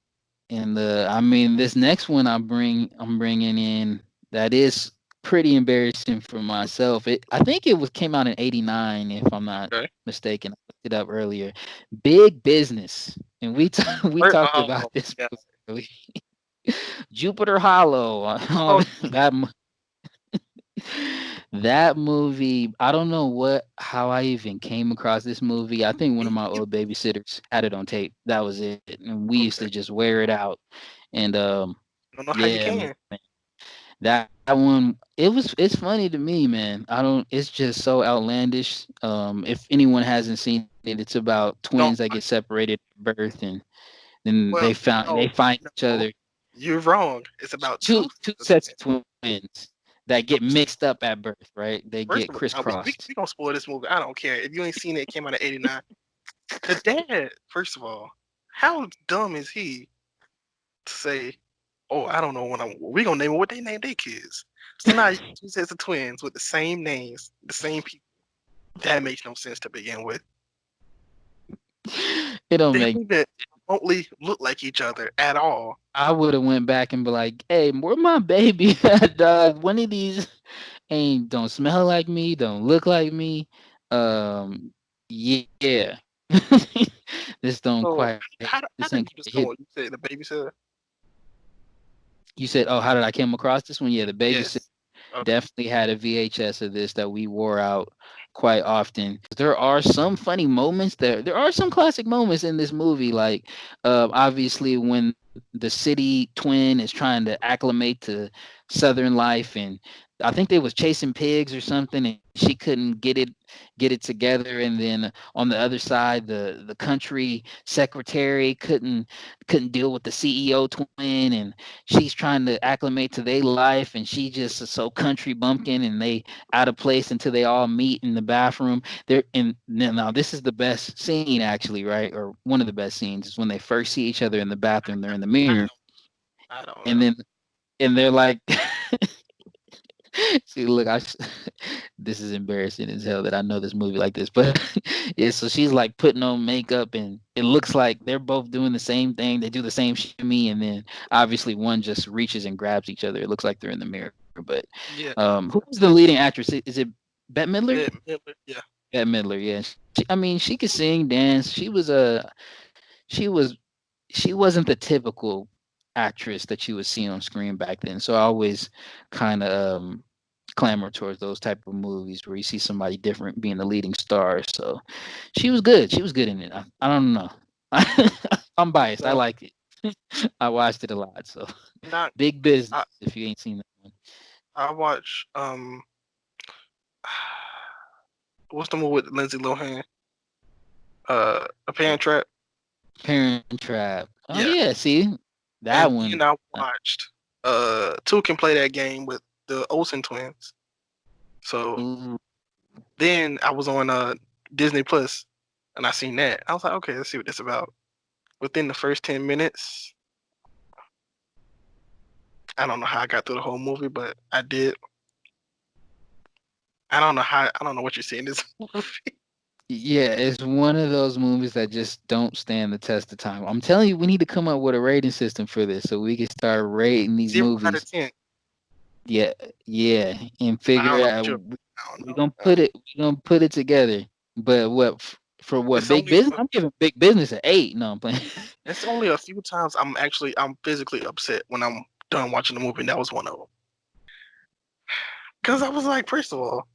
and I mean, this next one I'm bringing in that is pretty embarrassing for myself. I think it was came out in '89, if I'm not Okay. mistaken. I looked it up earlier. Big Business, and we talked Oh, about this yeah. movie. Jupiter Hollow. Oh, That movie, I don't know how I even came across this movie. I think one of me my either. old babysitters had it on tape. That was it. And we used Okay. to just wear it out. And I don't know how you yeah, man, can. that one it's funny to me, man. I don't It's just so outlandish. If anyone hasn't seen it, it's about Don't. twins that get separated at birth and then Well, they no, find each no, other. you're wrong. It's about Two the sets twins. of twins that get mixed up at birth, right? They First get of all, now crisscrossed. we gonna spoil this movie. I don't care if you ain't seen it. It came out in '89. The dad, first of all, how dumb is he to say, "Oh, I don't know what we gonna name it what they name their kids." So now you two sets of twins with the same names, the same people. That makes no sense to begin with. It don't They make. don't even remotely look like each other at all. I would have went back and be like, "Hey, where my baby at, dog? One of these ain't don't smell like me, don't look like me. Yeah, this don't So quite. how This did ain't you quite just come hit." on? You said the babysitter. You said, "Oh, how did I come across this one?" Yeah, the babysitter Yes. Okay. definitely had a VHS of this that we wore out quite often. There are some funny moments there are some classic moments in this movie, like obviously when the city twin is trying to acclimate to southern life, and I think they was chasing pigs or something, and she couldn't get it together. And then on the other side, the country secretary couldn't deal with the CEO twin, and she's trying to acclimate to their life, and she just is so country bumpkin, and they out of place until they all meet in the bathroom. They're in now. This is the best scene, actually, right? Or one of the best scenes is when they first see each other in the bathroom. They're in the I mirror, don't. I don't and know. then they're like, "See, look, this is embarrassing as hell that I know this movie like this." But yeah, so she's like putting on makeup, and it looks like they're both doing the same thing. They do the same shimmy, and then obviously one just reaches and grabs each other. It looks like they're in the mirror. But Yeah. who's the leading actress? Is it Bette Midler? Yeah. Bette Midler, yeah. I mean, she could sing, dance. She was she wasn't the typical actress that you would see on screen back then. So I always kind of clamor towards those type of movies where you see somebody different being the leading star. So she was good. She was good in it. I don't know. I'm biased. I No, liked it. I watched it a lot. So not. Big Business. I If you ain't seen that one, I watch what's the movie with Lindsay Lohan? A Parent Trap. Parent Trap. Oh Yeah. yeah, see that And one. then I watched Two Can Play That Game with the Olsen twins. So Ooh, Then I was on Disney Plus, and I seen that. I was like, okay, let's see what this about. Within the first 10 minutes, I don't know how I got through the whole movie, but I did. I don't know how. I don't know what you're seeing this movie. Yeah, it's one of those movies that just don't stand the test of time. I'm telling you, we need to come up with a rating system for this so we can start rating these 0 out of movies. 10. Yeah, yeah, and I figure don't know out what you're. I don't we're know. gonna put it we're gonna put it together. But for what It's big only business? I'm giving big business an 8. No, I'm playing. it's only a few times I'm physically upset when I'm done watching the movie, and that was one of them. Because I was like, first of all,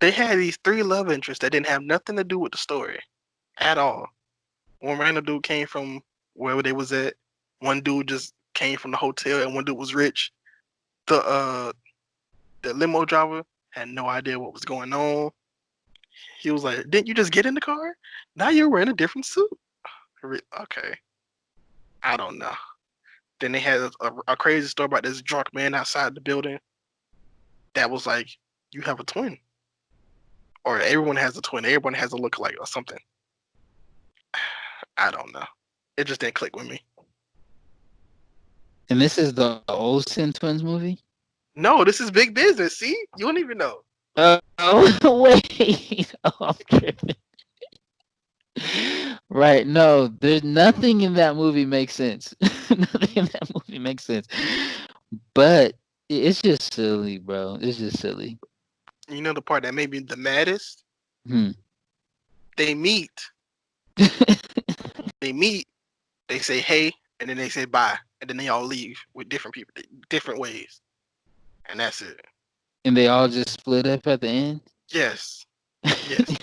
they had these three love interests that didn't have nothing to do with the story at all. One random dude came from wherever they was at. One dude just came from the hotel, and one dude was rich. The limo driver had no idea what was going on. He was like, "Didn't you just get in the car? Now you're wearing a different suit." Okay, I don't know. Then they had a crazy story about this drunk man outside the building that was like, "You have a twin," or everyone has a twin. Everyone has a lookalike or something. I don't know. It just didn't click with me. And this is the Olsen twins movie? No, this is big business. See, you don't even know. Oh, wait. Oh, I'm tripping. Right. No, there's nothing in that movie makes sense. Nothing in that movie makes sense. But it's just silly, bro. It's just silly. You know the part that made me the maddest? Hmm. They meet. They meet. They say hey, and then they say bye, and then they all leave with different people, different ways, and that's it. And they all just split up at the end. Yes, yes.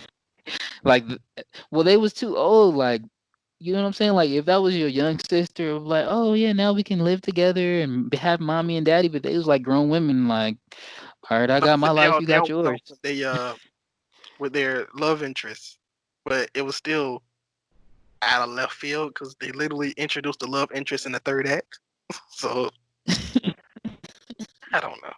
Like, well, they was too old. Like, you know what I'm saying? Like, if that was your young sister, of like, oh yeah, now we can live together and have mommy and daddy. But they was like grown women. Like, all right, I No, got my they life, all you they got all went yours. off with their love interests, but it was still out of left field because they literally introduced the love interest in the third act. So I don't know.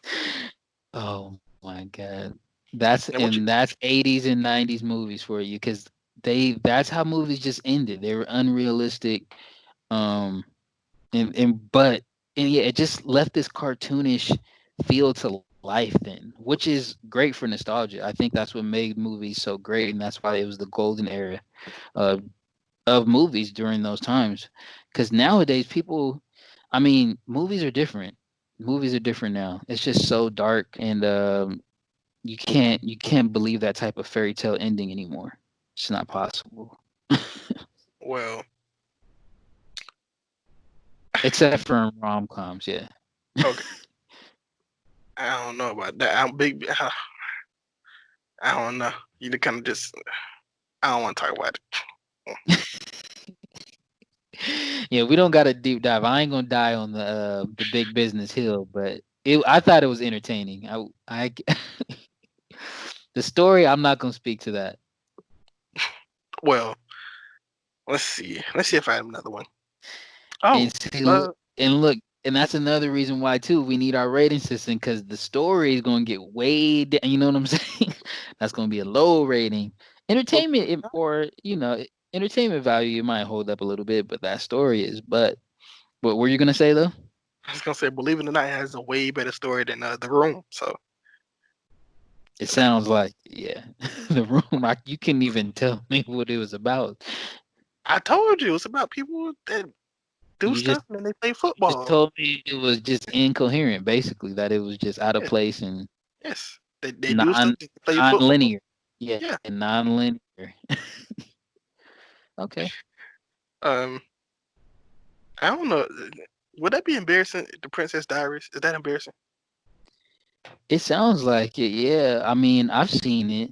Oh my god. That's And what you and that's 80s and 90s movies for you cuz that's how movies just ended. They were unrealistic um and yeah, it just left this cartoonish feel to life then, which is great for nostalgia. I think that's what made movies so great and that's why it was the golden era of of movies during those times. Cuz nowadays people I mean, movies are different. Movies are different now. It's just so dark and you can't believe that type of fairy tale ending anymore. It's not possible. well, Except for in rom coms, yeah. okay. I don't know about that. I'm big. I don't know. You kind of just. I don't want to talk about it. Yeah, we don't got a deep dive. I ain't gonna die on the big business hill, but I thought it was entertaining. I the story I'm not gonna speak to that. Well, let's see. Let's see if I have another one. Oh, And see, uh, and that's another reason why too we need our rating system because the story is gonna get way down. You know what I'm saying? That's gonna be a low rating. well, Entertainment or entertainment value it might hold up a little bit, but that story is. But what were you gonna say though? I was gonna say, believe it or not, it has a way better story than The Room. So It sounds like yeah, the room. You couldn't even tell me what it was about. I told you it's about people that do You stuff and then they play football. told me it was just incoherent, basically that it was just out of Yes, place and yes. They do stuff. non They play football. non-linear. Yeah, Yeah. non-linear. Okay. Um, I don't know. Would that be embarrassing? The Princess Diaries, is that embarrassing? It sounds like it. Yeah. I mean, I've seen it,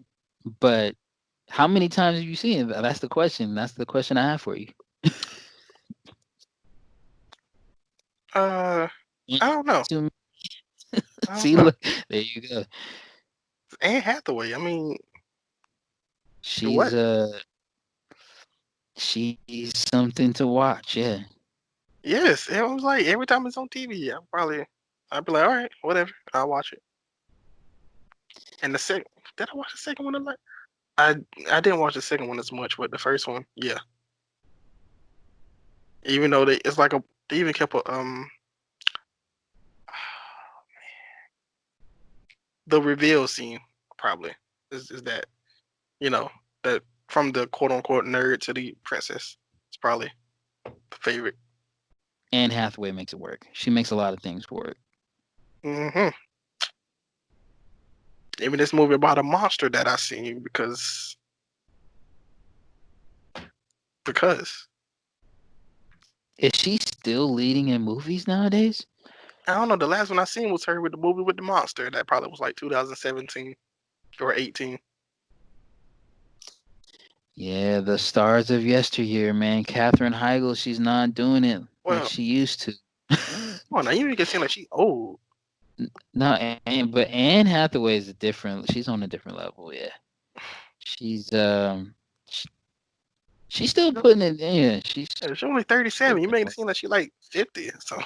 but how many times have you seen it? That's the question. That's the question I have for you. Uh, I don't know. To I don't see, know. look, there you go. Anne Hathaway. I mean, do She's what? uh, she's something to watch. Yeah. Yes, it was like every time it's on TV, I'd be like, all right, whatever, I'll watch it. And the second, did I watch the second one a lot? I didn't watch the second one as much, but the first one, yeah. Even though it's like they even kept the reveal scene probably is that that from the quote unquote nerd to the princess. It's probably the favorite. Anne Hathaway makes it work. She makes a lot of things work. hmm Even this movie about a monster that I seen because Is she still leading in movies nowadays? I don't know. The last one I seen was her with the movie with the monster. That probably was like 2017 or 18. Yeah, the stars of yesteryear, man. Katherine Heigl, she's not doing it like Well, she used to. oh, now you can seem like she old. No, but Anne Hathaway is a different. She's on a different level. Yeah, she's sh- she's still putting it. Yeah, she's Yeah, she's only 37. You make it seem like she like 50. So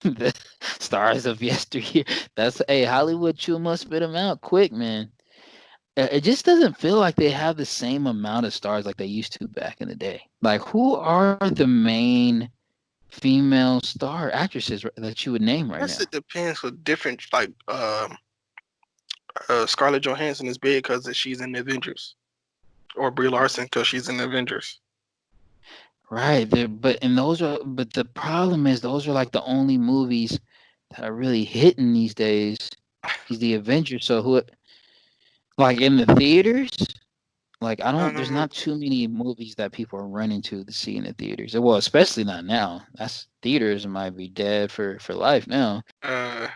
the stars of yesteryear. That's Hollywood chew spit them out quick, man. It just doesn't feel like they have the same amount of stars like they used to back in the day. Like, who are the main female star actresses that you would name I right guess now? it depends for different like Scarlett Johansson is big because she's in the Avengers, or Brie Larson because she's in the Avengers. Right. But the problem is those are like the only movies that are really hitting these days. He's the Avengers, so who like in the theaters? Like I don't. There's Um, not too many movies that people are running to see in the theaters. Well, especially not now. That's theaters might be dead for life now. uh,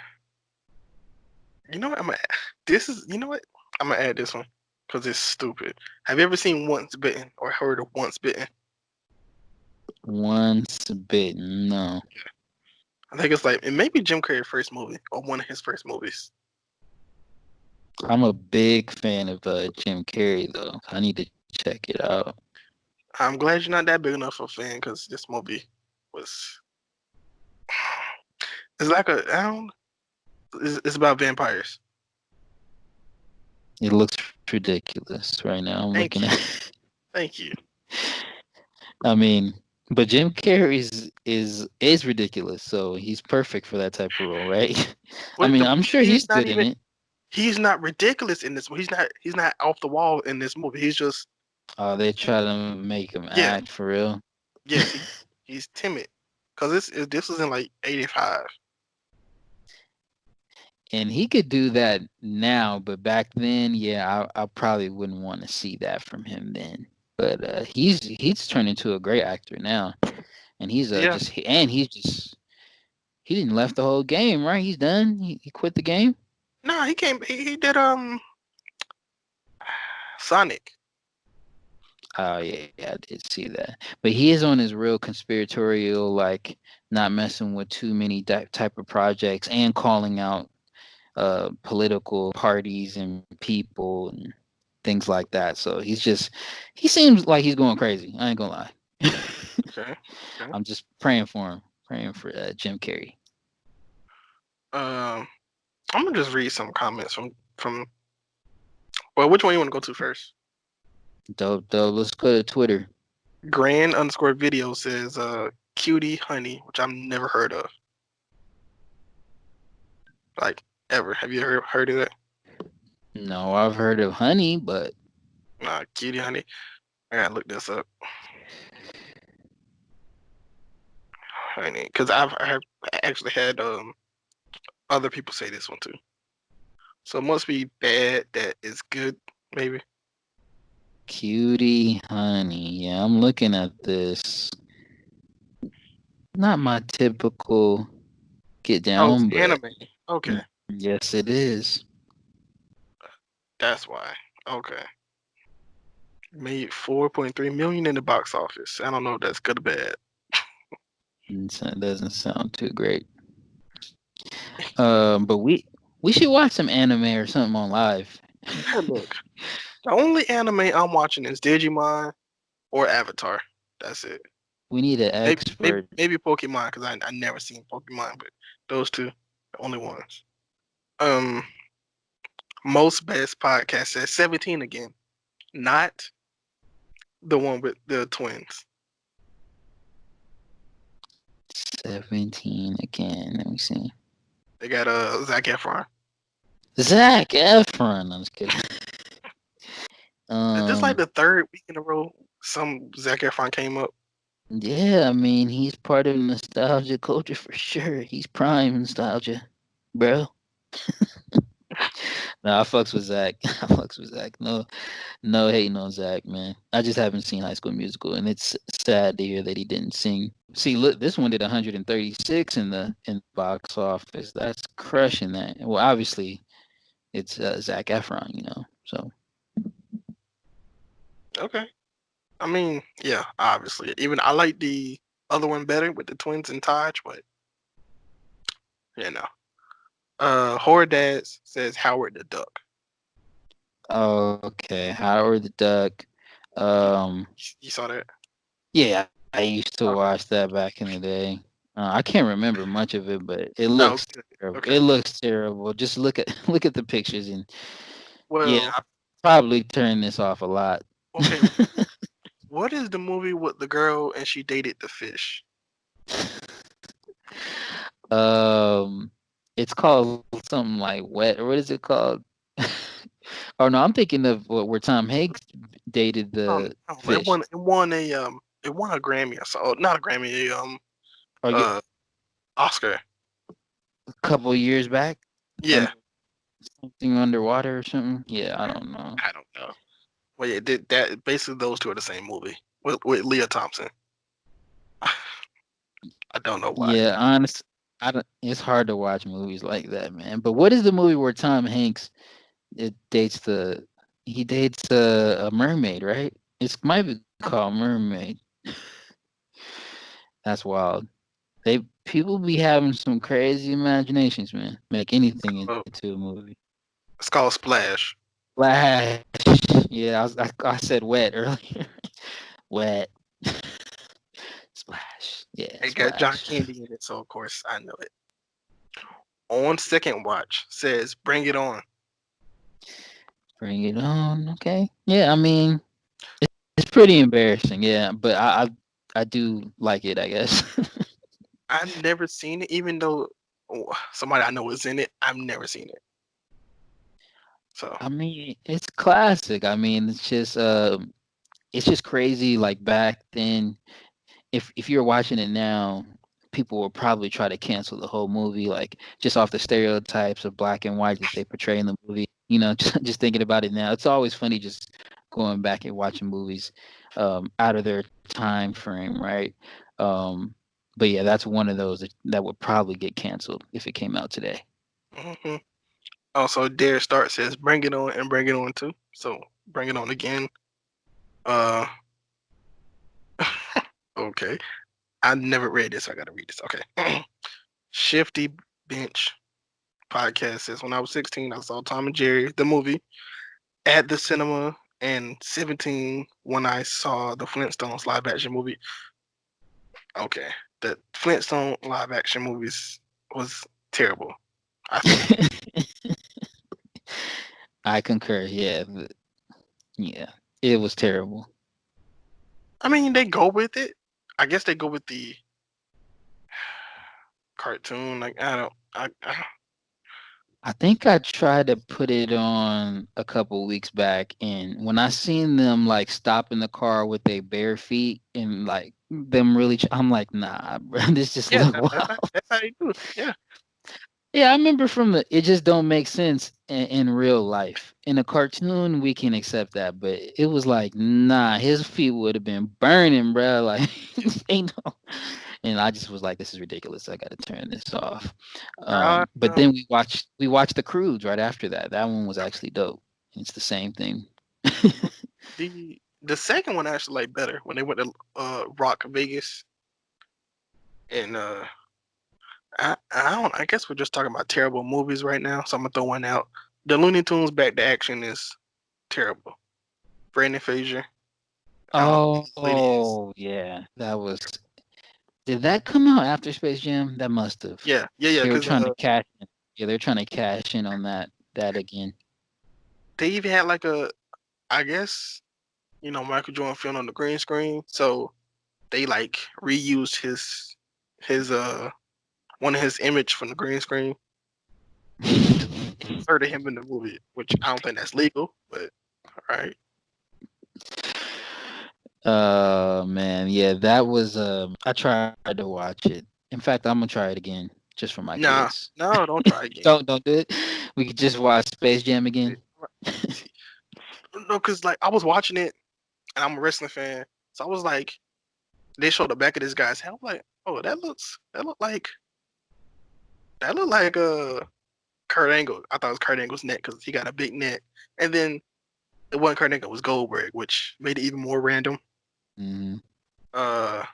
you know what? This is you know what? I'm gonna add this one because it's stupid. Have you ever seen Once Bitten or heard of Once Bitten? Once bitten, no. I think it's like it may be Jim Carrey's first movie or one of his first movies. I'm a big fan of Jim Carrey though. I need to check it out. I'm glad you're not that big enough of a fan because this movie was. It's like I don't. It's about vampires. It looks ridiculous right now. I'm Thank looking you, at. thank you. I mean, but Jim Carrey is ridiculous, so he's perfect for that type of role, right? I But mean, the I'm sure he's he's not good in even. it. He's not ridiculous in this. He's not off the wall in this movie. He's just Oh, they try to make him yeah. act for real. Yes, he's timid because this was in like '85. And he could do that now, but back then, yeah, I probably wouldn't want to see that from him then. But he's turned into a great actor now, and he's Yeah. just and he's just he didn't left the whole game, right? He's done. He quit the game. No, he came. He did Sonic. Oh yeah, I did see that. But he is on his real conspiratorial, like not messing with too many type of projects and calling out political parties and people and things like that. So he seems like he's going crazy. I ain't gonna lie. Okay. Okay. I'm just praying for him, praying for Jim Carrey. Um, I'm gonna just read some comments from. Well, which one you want to go to first? Dope, dope. Let's go to Twitter. Grand underscore video says cutie honey, which I've never heard of. Like ever. Have you heard of that? No, I've heard of Honey, but Nah, cutie honey. I gotta look this up. Honey, because I actually had other people say this one too. So it must be bad that is good, maybe. Cutie Honey. Yeah, I'm looking at this. Not my typical get Oh, it's down, but anime. Okay, yes, it is. that's why. Okay. Made 4.3 million in the box office. I don't know if that's good or bad. It doesn't sound too great. But we should watch some anime or something on live. Hey, look, the only anime I'm watching is Digimon or Avatar. That's it. We need an expert. Maybe Pokemon because I never seen Pokemon, but those two, the only ones. Um, Most Best Podcast says 17 again, not the one with the twins. 17 again. Let me see. They got Zac Efron. Zac Efron. I'm just kidding. Is this like the third week in a row some Zac Efron came up? Yeah, I mean, he's part of nostalgia culture for sure. He's prime nostalgia, bro. No, I fucks with Zach. I fucks with Zach. No hating on Zach, man. I just haven't seen High School Musical, and it's sad to hear that he didn't sing. See, look, this one did 136 in the box office. That's crushing that. Well, obviously, it's Zach Efron, So Okay. I mean, yeah, obviously. Even I like the other one better with the twins and Taj, but you know. Horror Dads says Howard the Duck. oh, okay, Howard the Duck. You saw that? Yeah, I used to Oh, watch that back in the day. I can't remember much of it, but it no, looks okay. terrible. Okay. It looks terrible. Just look at look at the pictures, and yeah, Well, I probably turn this off a lot. okay. What is the movie with the girl and she dated the fish? It's called something like Wet, or what is it called? Oh no, I'm thinking of where Tom Hanks dated the No, it fish. won a Grammy or so. Not a Grammy, Or uh Oscar. a couple years back, Yeah, something underwater or something. Yeah, I don't know. I don't know. Well, yeah, that basically those two are the same movie with Leah Thompson. I don't know why. Yeah, honest. I don't. It's hard to watch movies like that, man. But what is the movie where Tom Hanks dates the he dates a mermaid, right? It might be called Mermaid. That's wild. People be having some crazy imaginations, man. Make anything Oh, into a movie. it's called Splash. Splash. Yeah, I said wet earlier. Wet. Splash. Yeah, It got John splash. Candy in it, so of course I know it. On Second Watch says Bring It On. Bring it on. Okay. Yeah, I mean, it's pretty embarrassing. Yeah, but I do like it, I guess. I've never seen it, even though somebody I know is in it. I've never seen it. So I mean, it's classic. I mean, it's just crazy. Like back then, if you're watching it now, people will probably try to cancel the whole movie, like just off the stereotypes of black and white that they portray in the movie. Just thinking about it now, it's always funny just going back and watching movies out of their time frame, right? Um, but yeah, that's one of those that would probably get canceled if it came out today. hmm also Dare Start says Bring It On and Bring It On too. So Bring It On again. Uh, okay. I never read this. So I gotta read this. Okay. Shifty Bench podcast says when I was 16, I saw Tom and Jerry the movie at the cinema, and 17 when I saw the Flintstones live action movie. Okay, the Flintstone live action movies was terrible. I think. I concur. Yeah, yeah, it was terrible. I mean, they go with it. I guess they go with the cartoon. Like I don't. I think I tried to put it on a couple weeks back, and when I seen them like stop in the car with their bare feet and like them really, I'm like, nah, bro, this just Yeah, look wild. that's how they do it. Yeah. Yeah, I remember it just don't make sense in real life. In a cartoon, we can accept that, but it was like, nah, his feet would have been burning, bro. Like, ain't no. And I just was like, this is ridiculous. I got to turn this off. Uh, But then we watched The Croods right after that. That one was actually dope. It's the same thing. the second one actually like better when they went to Rock Vegas, and I guess we're just talking about terrible movies right now, so I'm gonna throw one out. The Looney Tunes Back to Action is terrible. Brandon Fraser. I don't know who the lady is. Oh yeah, that was. Did that come out after Space Jam? That must have. Yeah. They were Because trying to cash in. Yeah, they're trying to cash in on that again. they even had like I guess, Michael Jordan film on the green screen, so they like reused his one of his image from the green screen to insert him in the movie, which I don't think that's legal, but all right. Man, yeah, that was I tried to watch it. In fact, I'm gonna try it again just for my Nah, kids. no, don't try again. Don't do it. We could just watch Space Jam again. No, because like I was watching it and I'm a wrestling fan, so I was like, they showed the back of this guy's head. I'm like, oh, that looked like Kurt Angle. I thought it was Kurt Angle's neck because he got a big neck, and then it wasn't Kurt Angle, it was Goldberg, which made it even more random. Mm-hmm. Uh,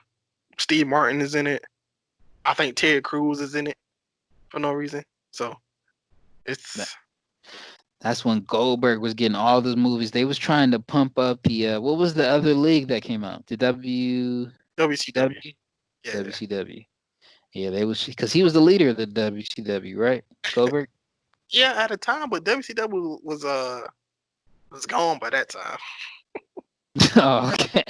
Steve Martin is in it. I think Ted Cruz is in it for no reason. So it's That's when Goldberg was getting all those movies. They was trying to pump up the what was the other league that came out? The WCW. Yeah, WCW. Yeah, they was because he was the leader of the WCW, right? Goldberg. yeah. At the time, but WCW was gone by that time. Oh, okay.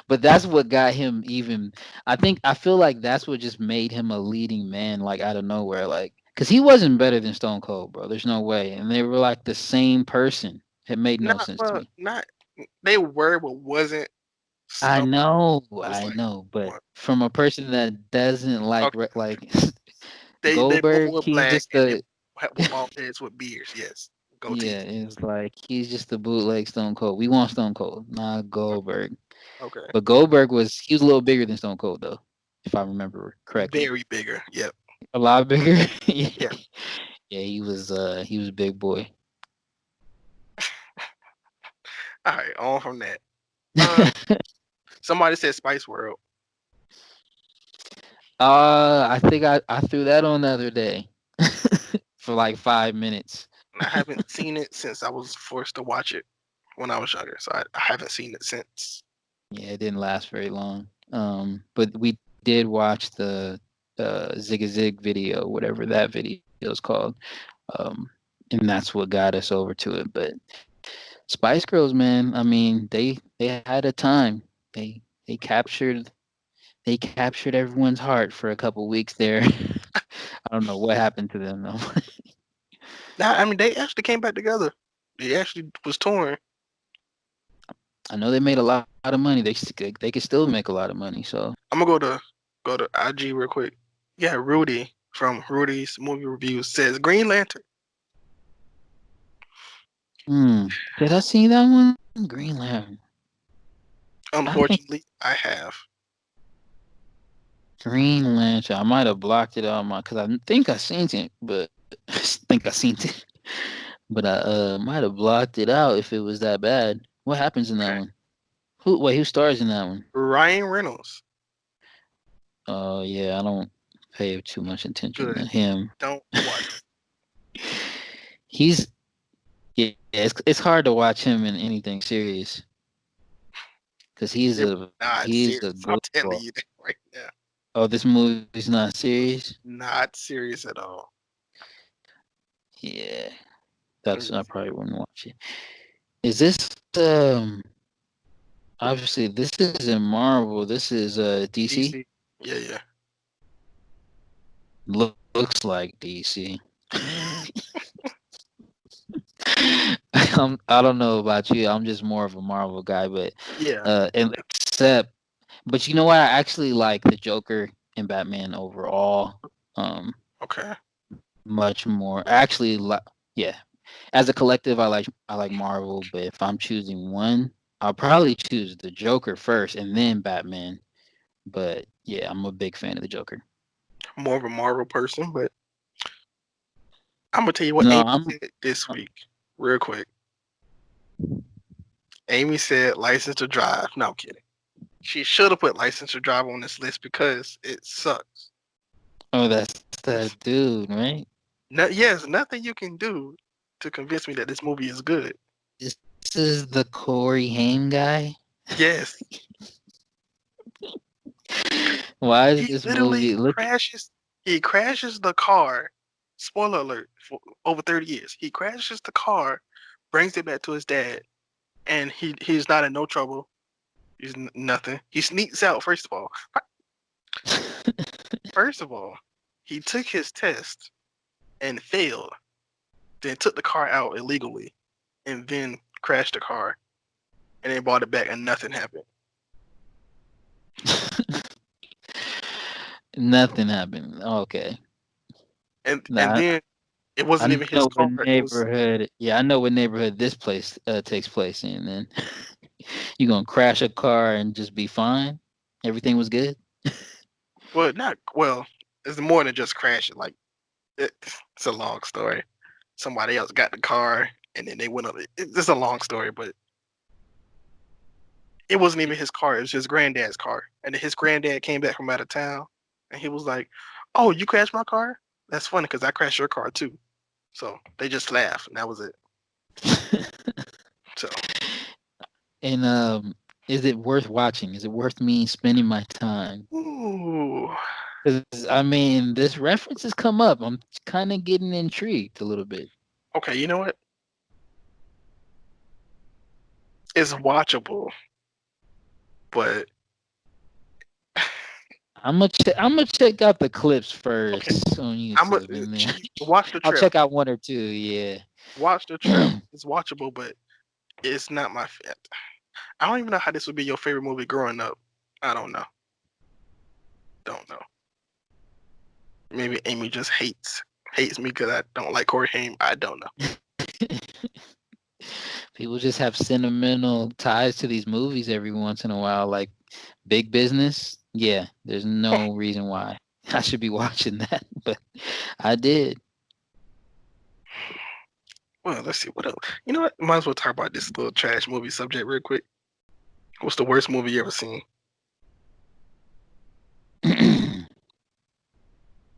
But that's what got him even. I feel like that's what just made him a leading man, like out of nowhere, like because he wasn't better than Stone Cold, bro. There's no way, and they were like the same person. It made no Not sense to well, me. not they were, but wasn't I Stone. Was I like know, but what? from a person that doesn't like Okay, like they both Goldberg, were he's black just and they the were bald heads with beards. Yes, yeah. goatees. It's like he's just the bootleg Stone Cold. We want Stone Cold, not Goldberg. Okay, But Goldberg he was a little bigger than Stone Cold though, if I remember correctly. very bigger. Yep. A lot bigger. Yeah. Yeah. Yeah, he was a big boy. All right, on from that. Uh, somebody said Spice World. I think I threw that on the other day for like 5 minutes. I haven't seen it since I was forced to watch it when I was younger, so I haven't seen it since. Yeah, it didn't last very long. But we did watch the Zig a Zig video, whatever that video is called. Um, and that's what got us over to it. But Spice Girls, man, I mean, they had a time. They they captured they captured everyone's heart for a couple weeks there. I don't know what happened to them though. Now, I mean, they actually came back together. They actually was touring. I know they made a lot of money. They could still make a lot of money. So I'm gonna go to IG real quick. Yeah, Rudy from Rudy's Movie Reviews says Green Lantern. did I see that one? Green Lantern. I think Unfortunately, I have. Green Lantern. I might have blocked it on my because I think I seen it, but I think I seen it. But I might have blocked it out if it was that bad. What happens in that Okay. one? Who stars in that one? Ryan Reynolds. Oh yeah, I don't pay too much attention to Good. him. Don't watch He's yeah, it's hard to watch him in anything serious because it. It's not he's a serious. I'm telling goofball. you that right now. Oh, this movie's not serious. Not serious at all. Yeah, Let that's me I see. probably wouldn't watch it. Is this um? Obviously, this isn't Marvel. This is DC. DC. Yeah, yeah. Looks like DC. I don't know about you. I'm just more of a Marvel guy, but Yeah. and except, but you know what? I actually like the Joker and Batman overall. Um, Okay. much more. Actually, yeah. As a collective, I like Marvel, but if I'm choosing one, I'll probably choose the Joker first and then Batman. But yeah, I'm a big fan of the Joker. More of a Marvel person, but I'm gonna tell you what No, Amy said this week, real quick. Amy said license to drive. No, I'm kidding. She should have put license to drive on this list because it sucks. oh, that's that dude, right? No, yes, nothing you can do to convince me that this movie is good. This is the Corey Haim guy. Yes, Why is he this literally movie look? crashes. He crashes the car. Spoiler alert for over 30 years. He crashes the car brings it back to his dad, and he's not in no trouble. He's nothing. He sneaks out first of all. First of all, he took his test and failed. Then took the car out illegally, and then crashed the car, and they brought it back, and nothing happened. Nothing happened. Okay. And Nah, then it I wasn't even his know car. what It was neighborhood. Yeah, I know what neighborhood this place takes place in. Then you gonna crash a car and just be fine? Everything was good. well, not well. It's more than just crashing. Like it's a long story. Somebody else got the car, and then they went up. It's a long story, but it wasn't even his car. It was his granddad's car, and then his granddad came back from out of town, and he was like, "Oh, you crashed my car? That's funny because I crashed your car too." So they just laughed, and that was it. So And is it worth watching? Is it worth me spending my time? ooh, 'Cause, I mean, this reference has come up. I'm kind of getting intrigued a little bit. okay. You know what? It's watchable, but I'm gonna check out the clips okay. first on I'm gonna YouTube, and then watch the I'll trailer. check out one or two. Yeah. Watch the trailer. It's watchable, but it's not my fit. I don't even know how this would be your favorite movie growing up. I don't know. Don't know. Maybe Amy just hates me because I don't like Corey Haim. I don't know. People just have sentimental ties to these movies every once in a while, like Big Business. Yeah, there's no reason why I should be watching that, but I did. Well, let's see what else. You know what? Might as well talk about this little trash movie subject real quick. What's the worst movie you ever seen?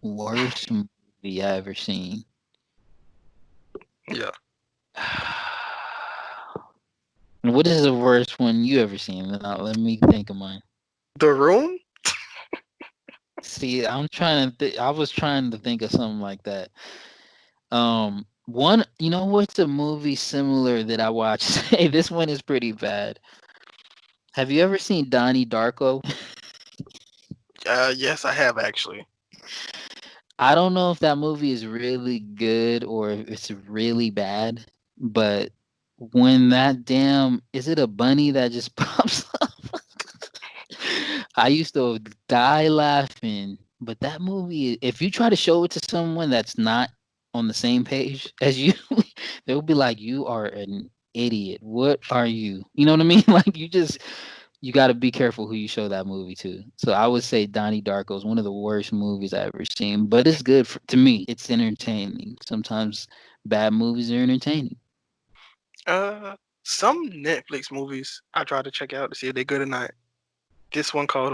Worst movie I ever seen. Yeah. What is the worst one you ever seen? Let me think of mine. The Room? See, I was trying to think of something like that. One, you know what's a movie similar that I watched? Hey, this one is pretty bad. Have you ever seen Donnie Darko? Yes, I have actually. I don't know if that movie is really good or if it's really bad, but when that damn is it a bunny that just pops up? I used to die laughing. But that movie, if you try to show it to someone that's not on the same page as you, they'll be like, "You are an idiot. What are you?" You know what I mean? Like you got to be careful who you show that movie to. So I would say Donnie Darko is one of the worst movies I've ever seen, but it's good to me. It's entertaining. Sometimes bad movies are entertaining. Some Netflix movies I try to check out to see if they're good or not. This one called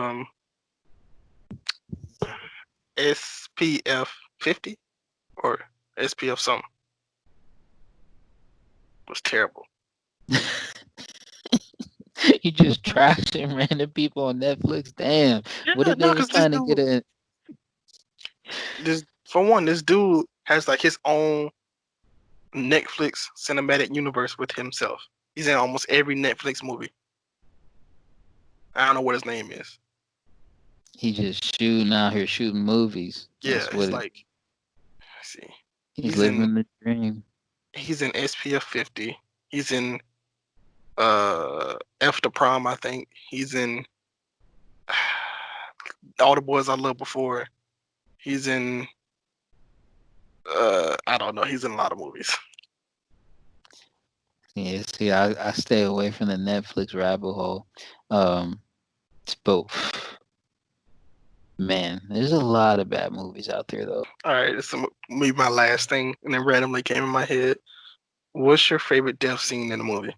SPF 50 or SPF something was terrible. You just trashing random people on Netflix. Damn. Yeah, What if no, they was because this trying to dude, get a this dude has like his own Netflix cinematic universe with himself. He's in almost every Netflix movie. I don't know what his name is. he just shooting out here shooting movies. Yeah, That's it's what like, let's see, he's he's in living the dream. he's in SPF 50. He's in After Prom, I think. He's in All the Boys I Loved Before. He's in I don't know. He's in a lot of movies. Yeah, see, I stay away from the Netflix rabbit hole. But man, there's a lot of bad movies out there though. All right, this will be my last thing, and then randomly came in my head. What's your favorite death scene in a movie?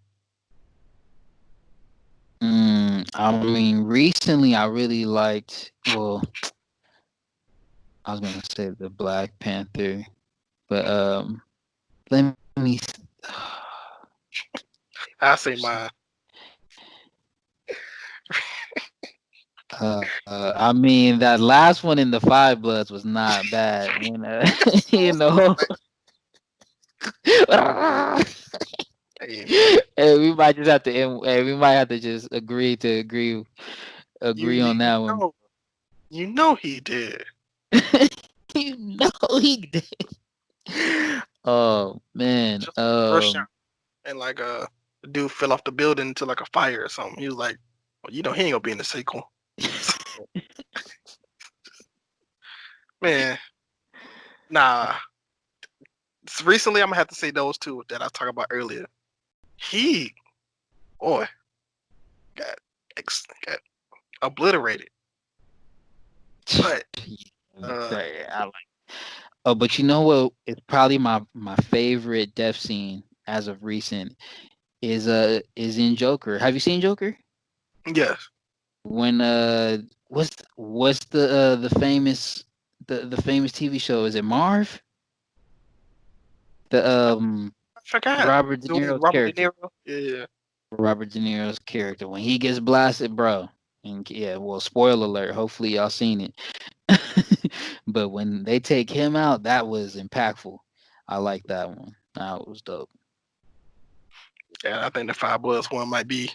I mean, recently I really liked. Well, I was gonna say the Black Panther, but let me. I say mine. I mean, that last one in the Five Bloods was not bad. When you know, Hey man, Hey, we might just have to hey, we might have to just you agree you on that one. know you know he did. You know he did. Oh man. Just first shot, and like the dude fell off the building into like a fire or something. He was like, well, you know he ain't gonna be in the sequel. Man, nah. Recently, I'm gonna have to say those two that I talked about earlier. He, boy, got got obliterated. But uh, Sorry, I like. Oh, but you know what? It's probably my favorite death scene as of recent is in Joker. Have you seen Joker? yes, When what's the famous TV show? Is it Marv? The I forgot. Robert De Doing Niro's Robert De character. Niro. Yeah, Robert De Niro's character when he gets blasted, bro. And yeah, well, spoiler alert. Hopefully y'all seen it. But when they take him out, that was impactful. I like that one. That was dope. yeah. I think the Five Bloods one might be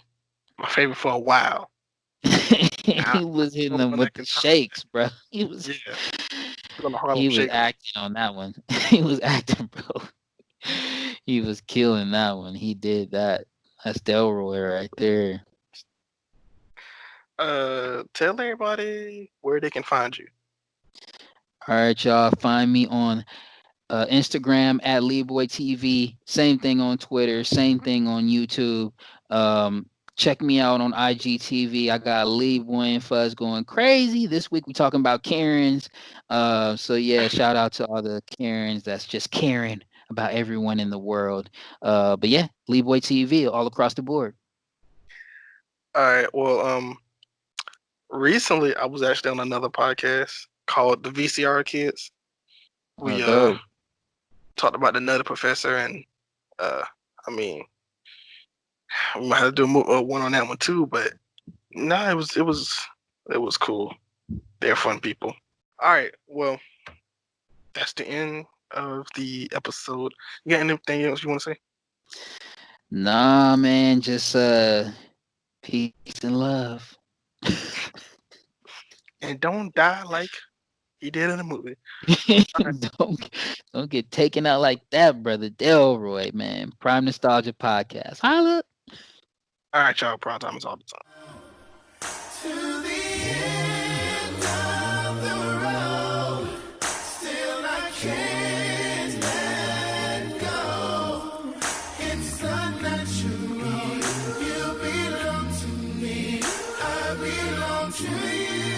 my favorite for a while. I, He was hitting the them one with that the can turn. shakes, bro. He was Yeah, doing the Harlem he was Shake. acting on that one. He was acting, bro. He was killing that one. He did that. That's Delroy right there. Tell everybody where they can find you. All right, y'all. Find me on Instagram at LeeBoyTV. Same thing on Twitter. Same thing on YouTube. Check me out on IGTV. I got LeeBoy and Fuzz going crazy. This week we talking about Karens. So yeah, shout out to all the Karens that's just caring about everyone in the world. But yeah, LeeBoy TV all across the board. All right. Well, recently I was actually on another podcast called the VCR Kids. We Dope. talked about the Nutty Professor, and uh, I mean, we might have to do one on that one too. But no, it was cool. They're fun people. All right, well, that's the end of the episode. You got anything else you want to say? Nah, man, just peace and love. And don't die like he did in the movie. All right, don't don't get taken out like that, brother Delroy, man. Prime Nostalgia Podcast. Holla. all right, y'all. Prime time is all the time. To the end of the road, still I can't let go. It's unnatural. You belong to me, I belong to you.